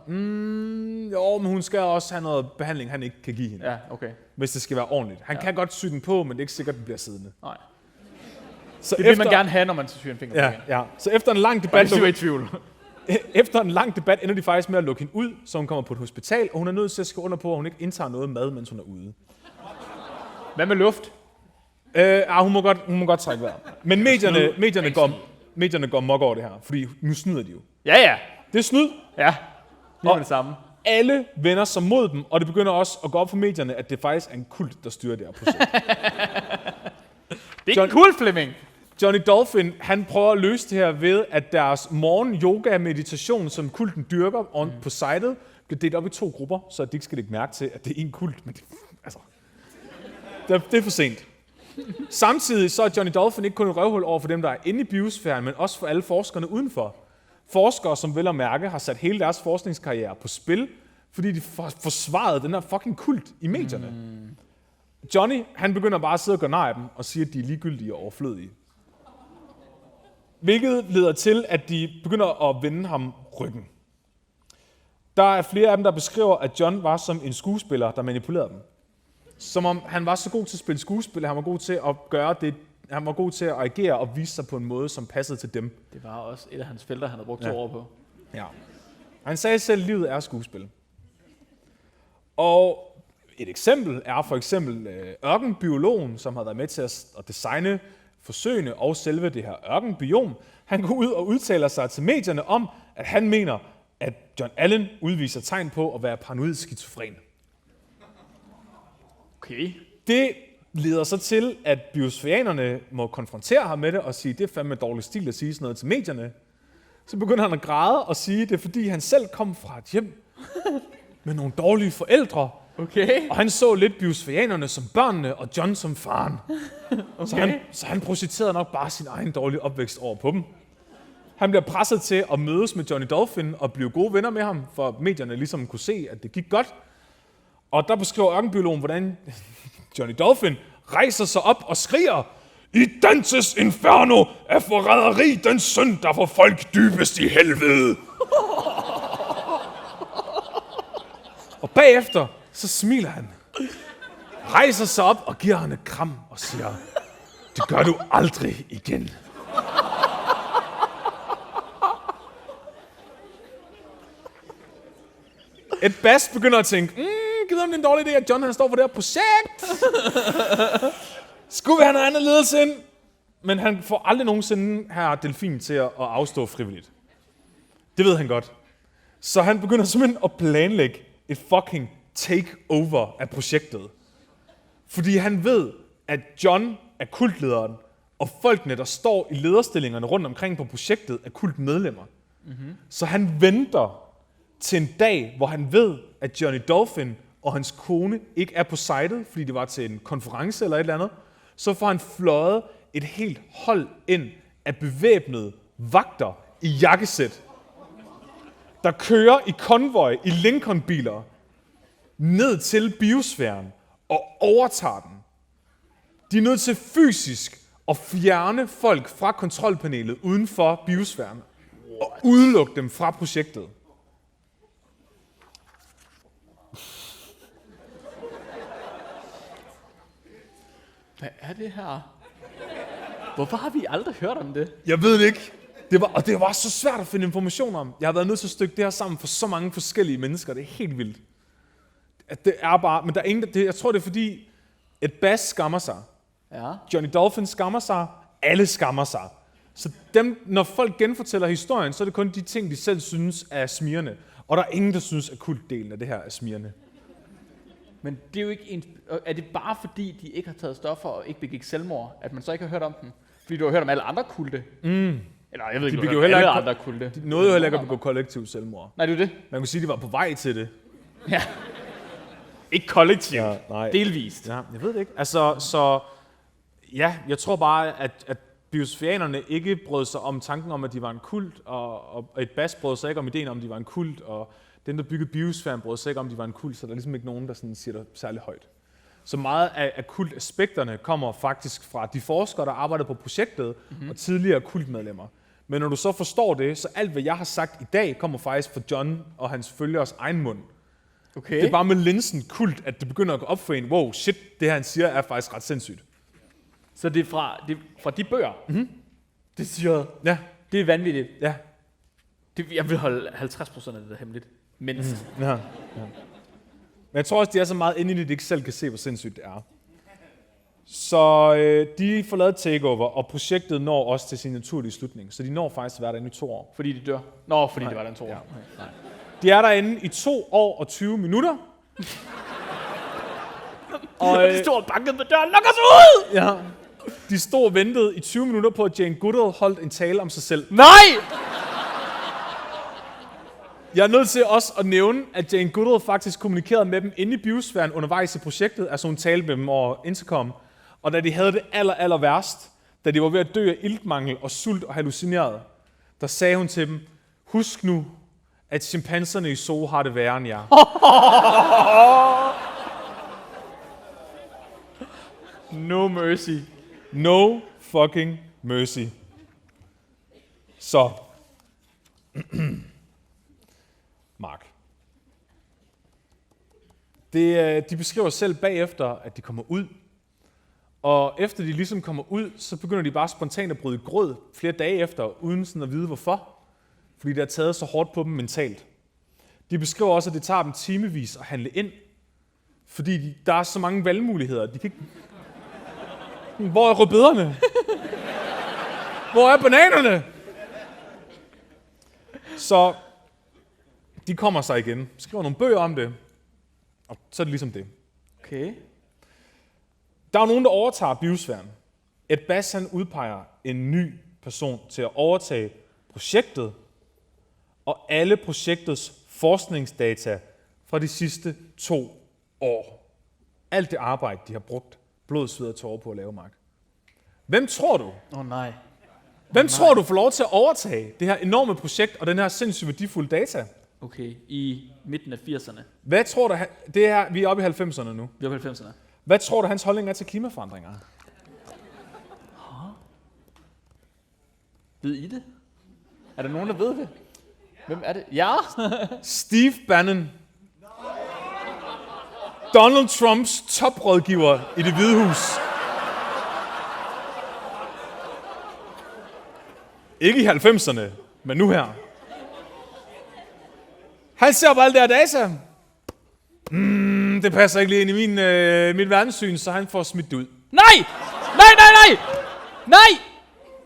Jo, men hun skal også have noget behandling, han ikke kan give hende. Ja, okay. Hvis det skal være ordentligt. Han kan godt sy den på, men det er ikke sikkert, at den bliver siddende. Nej. Så det vil man gerne have, når man syr en finger på. Ja. Så efter en lang debat... Og det er i tvivl. Efter en lang debat ender de faktisk med at lukke hende ud, så hun kommer på et hospital, og hun er nødt til at skrive under på, at hun ikke indtager noget mad, mens hun er ude. Hvad med luft? Hun må godt trække vejret. Men medierne går mok over det her, fordi nu snyder de jo. Ja. Det er snyd. Ja, det er det samme. Alle vender sig mod dem, og det begynder også at gå op for medierne, at det faktisk er en kult, der styrer det her projekt. Det er ikke kult, Flemming. Johnny Dolphin, han prøver at løse det her ved, at deres morgen-yoga-meditation, som kulten dyrker på sitet, bliver delt op i 2 grupper, så de ikke skal lægge mærke til, at det er en kult. Men det er for sent. Samtidig så er Johnny Dolphin ikke kun et røvhul over for dem, der er inde i biosfæren, men også for alle forskerne udenfor. Forskere, som vel at mærke, har sat hele deres forskningskarriere på spil, fordi de forsvarede den her fucking kult i medierne. Johnny, han begynder bare at sidde og gøre nar af dem, og siger, at de er ligegyldige og overflødige. Hvilket leder til, at de begynder at vende ham ryggen. Der er flere af dem, der beskriver, at John var som en skuespiller, der manipulerede dem. Som om han var så god til at spille skuespil, han var god til at gøre det, han var god til at agere og vise sig på en måde, som passede til dem. Det var også et af hans felter, han havde brugt 2 år på. Ja. Han sagde selv, at livet er skuespil. Og et eksempel er for eksempel ørkenbiologen, som har været med til at designe forsøgene og selve det her ørkenbiom. Han går ud og udtaler sig til medierne om, at han mener, at John Allen udviser tegn på at være paranoid skizofren. Okay. Det leder så til, at biosfærianerne må konfrontere ham med det og sige, det er fandme dårlig stil at sige sådan noget til medierne. Så begynder han at græde og sige, det er fordi han selv kom fra et hjem med nogle dårlige forældre. Okay. Og han så lidt biosfærianerne som børnene og John som faren. Okay. Så han projiciterede nok bare sin egen dårlige opvækst over på dem. Han bliver presset til at mødes med Johnny Dolphin og blive gode venner med ham, for medierne ligesom kunne se, at det gik godt. Og der beskriver ørkenbiologen, hvordan Johnny Dolphin rejser sig op og skriger, i Dantes inferno er forræderi den synd, der får folk dybest i helvede. Og bagefter, så smiler han, rejser sig op og giver ham et kram og siger, det gør du aldrig igen. Et bas begynder at tænke, gider om det er en dårlig idé, at John han står for det her projekt. Skulle vi have noget andet ledelse ind? Men han får aldrig nogensinde her delfin til at afstå frivilligt. Det ved han godt. Så han begynder simpelthen at planlægge et fucking takeover af projektet. Fordi han ved, at John er kultlederen, og folkene, der står i lederstillingerne rundt omkring på projektet, er kultmedlemmer. Mm-hmm. Så han venter til en dag, hvor han ved, at Johnny Dolphin og hans kone ikke er på sitet, fordi det var til en konference eller et eller andet. Så får han fløjet et helt hold ind af bevæbnede vagter i jakkesæt, der kører i konvoj i Lincoln-biler ned til biosfæren og overtager den. De er nødt til fysisk at fjerne folk fra kontrolpanelet uden for biosfæren og udelukke dem fra projektet. Hvad er det her? Hvorfor har vi aldrig hørt om det? Jeg ved det ikke. Det var så svært at finde information om. Jeg har været nødt til at stykke det her sammen for så mange forskellige mennesker. Det er helt vildt. At det er bare, men der er ingen, jeg tror det er fordi, et bas skammer sig. Ja. Johnny Dolphin skammer sig. Alle skammer sig. Så når folk genfortæller historien, så er det kun de ting, de selv synes er smirrende. Og der er ingen, der synes, at kultdelen af det her er smirrende. Men det er jo ikke er det bare fordi, de ikke har taget stoffer og ikke begik selvmord, at man så ikke har hørt om dem? Fordi du har hørt om alle andre kulte. Eller jeg ved ikke, de du jo har hørt heller alle ikke andre kulte. De nåede jo heller ikke at begå kollektiv selvmord. Nej, det er det. Man kunne sige, at de var på vej til det. Ja. Ikke kollektivt. Ja, nej. Delvist. Ja, jeg ved det ikke. Altså, så ja, jeg tror bare, at biosfærianerne ikke brød sig om tanken om, at de var en kult, og et bas brød sig ikke om ideen om, at de var en kult, og den, der byggede biosfæren, brød sig ikke om, at de var en kult, så der er ligesom ikke nogen, der sådan siger det særlig højt. Så meget af kultaspekterne kommer faktisk fra de forskere, der arbejder på projektet, og tidligere kultmedlemmer. Men når du så forstår det, så alt, hvad jeg har sagt i dag, kommer faktisk fra John og hans følgeres egen mund. Okay. Det er bare med linsen kult, at det begynder at gå op for en, wow, shit, det her han siger er faktisk ret sindssygt. Så det er fra de bøger? Mm-hmm. Det siger Ja. Det er vanvittigt. Ja. Jeg vil holde 50% af det der hemmeligt. Mindst. Ja. Men jeg tror også, de er så meget inde i det, at de ikke selv kan se, hvor sindssygt det er. Så de får lavet takeover, og projektet når også til sin naturlige slutning. Så de når faktisk at være derinde i 2 år. Fordi de dør? Nå, fordi det var den 2 år. Ja. Nej. De er derinde i 2 år og 20 minutter. Og de stod og bankede på døren. Luk os ud! Ja. De stod og ventede i 20 minutter på, at Jane Goodall holdt en tale om sig selv. Nej! Jeg er nødt til også at nævne, at Jane Goodall faktisk kommunikerede med dem inde i biosfæren undervejs i projektet, altså hun talte med dem over intercom. Og da de havde det aller værst, da de var ved at dø af iltmangel og sult og hallucinerede, der sagde hun til dem, husk nu, at chimpanserne i zoo har det værre end jer. No mercy. No fucking mercy. Så. Mark. De beskriver selv bagefter, at de kommer ud. Og efter de ligesom kommer ud, så begynder de bare spontant at bryde gråd flere dage efter, uden sådan at vide hvorfor. Fordi det har taget så hårdt på dem mentalt. De beskriver også, at det tager dem timevis at handle ind. Fordi der er så mange valgmuligheder. De kan ikke... Hvor er rødbederne? Hvor er bananerne? Så de kommer sig igen, skriver nogle bøger om det, og så er det ligesom det. Okay. Der er nogen, der overtager biosfæren. Ed Bass han udpeger en ny person til at overtage projektet, og alle projektets forskningsdata fra de sidste 2 år. Alt det arbejde, de har brugt blod, sved og tårer på at lave, Mark. Hvem tror du? Nej. Hvem tror du får lov til at overtage det her enorme projekt og den her sindssygt værdifulde data? Okay, i midten af 80'erne. Hvad tror du, det her, vi er oppe i 90'erne nu. Vi er på 90'erne. Hvad tror du, hans holdning er til klimaforandringer? Ved I det? Er der nogen, der ved det? Hvem er det? Ja! Steve Bannon. Donald Trumps toprådgiver i Det Hvide Hus. Ikke i 90'erne, men nu her. Han ser på alt det her data. Det passer ikke lige ind i mit verdenssyn, så han får smidt det ud. Nej! Nej!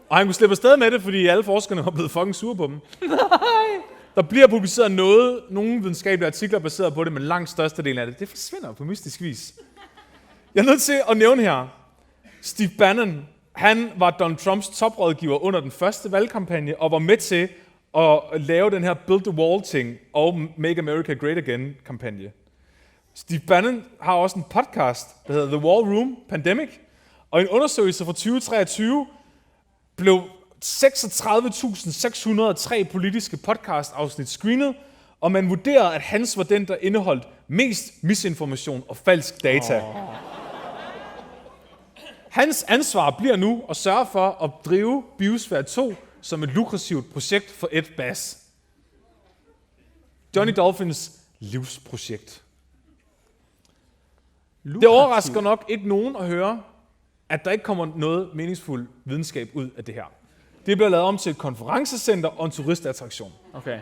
Og han kunne slippe afsted med det, fordi alle forskerne var blevet fucking sure på dem. Nej! Der bliver publiceret nogle videnskabelige artikler baseret på det, men langt størstedelen af det forsvinder på mystisk vis. Jeg er nødt til at nævne her, Steve Bannon, han var Donald Trumps toprådgiver under den første valgkampagne, og var med til at lave den her Build the Wall-ting og Make America Great Again-kampagne. Steve Bannon har også en podcast, der hedder The War Room Pandemic, og en undersøgelse fra 2023 blev 36.603 politiske podcast-afsnit screenet, og man vurderede, at hans var den, der indeholdt mest misinformation og falsk data. Hans ansvar bliver nu at sørge for at drive Biosfære 2 som et lukrativt projekt for Ed Bass. Johnny Dolphins livsprojekt. Det overrasker nok ikke nogen at høre, at der ikke kommer noget meningsfuld videnskab ud af det her. Det bliver lavet om til et konferencecenter og en turistattraktion. Okay.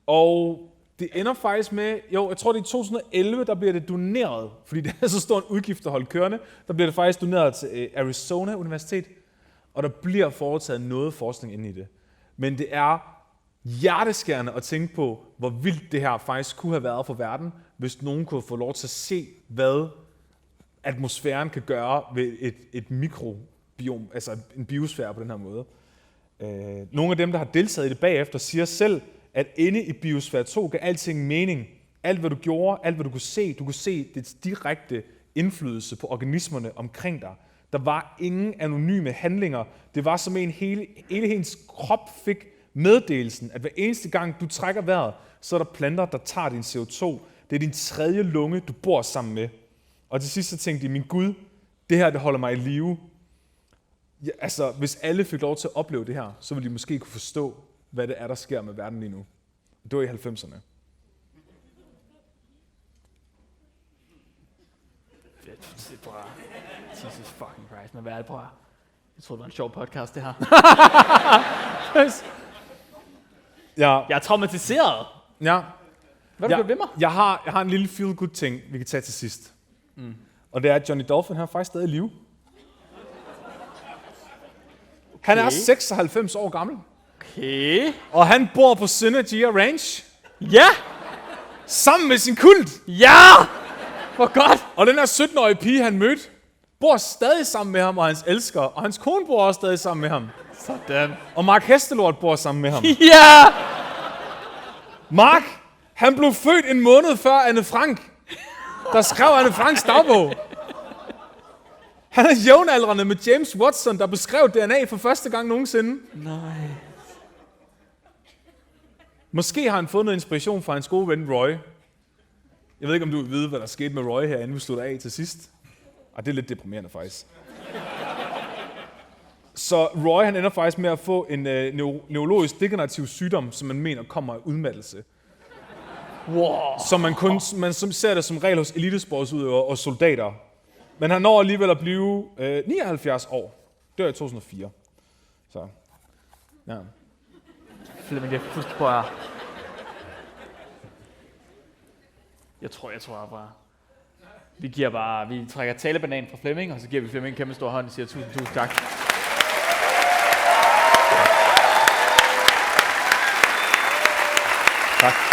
Og det ender faktisk med, jeg tror det er i 2011, der bliver det doneret, fordi det er så stor en udgift at holde kørende, der bliver det faktisk doneret til Arizona Universitet, og der bliver foretaget noget forskning inde i det. Men det er hjerteskærende at tænke på, hvor vildt det her faktisk kunne have været for verden, hvis nogen kunne få lov til at se, hvad atmosfæren kan gøre ved et mikrobiom, altså en biosfære på den her måde. Nogle af dem, der har deltaget i det bagefter, siger selv, at inde i Biosfære 2 gav alting mening. Alt, hvad du gjorde, alt, hvad du kunne se det direkte indflydelse på organismerne omkring dig. Der var ingen anonyme handlinger. Det var som hele hendes krop fik meddelelsen, at hver eneste gang, du trækker vejret, så er der planter, der tager din CO2. Det er din 3. lunge, du bor sammen med. Og til sidst så tænkte de, min Gud, det her, det holder mig i live. Ja, altså, hvis alle fik lov til at opleve det her, så ville de måske kunne forstå, hvad det er, der sker med verden lige nu. Det var i 90'erne. Jesus fucking Christ, men hvad er det, bror? Jeg troede, det var en sjov podcast, det her. Ja. Jeg er traumatiseret. Ja. Hvad har du gjort ved mig? Jeg har en lille feel-good ting, vi kan tage til sidst. Og det er, at Johnny Dolphin han er faktisk stadig i live. Han er 96 år gammel. Okay. Og han bor på Synergy Ranch. Ja! Sammen med sin kult. Ja! Hvor godt! Og den her 17-årige pige, han mødte, bor stadig sammen med ham og hans elsker, og hans kone bor også stadig sammen med ham. Sådan. Og Mark Hestelort bor sammen med ham. Ja! Mark, han blev født en måned før Anne Frank, der skrev Anne Franks dagbog. Han er jævnaldrende med James Watson, der beskrev DNA for første gang nogensinde. Nej. Måske har han fået noget inspiration fra hans gode ven Roy. Jeg ved ikke, om du vil vide, hvad der skete med Roy her, inden vi slutter af til sidst. Og det er lidt deprimerende faktisk. Så Roy han ender faktisk med at få en neurologisk degenerativ sygdom, som man mener kommer af udmattelse. Wow. Så man ser det som regel hos elitesportsudøvere og soldater. Men han når alligevel at blive 79 år. Dør i 2004. Så, ja. Flemming, det er fuldstændig på her. Jeg tror bare. Vi trækker talebanen fra Flemming, og så giver vi Flemming en kæmpe stor hånd og siger tusind tak. Tak.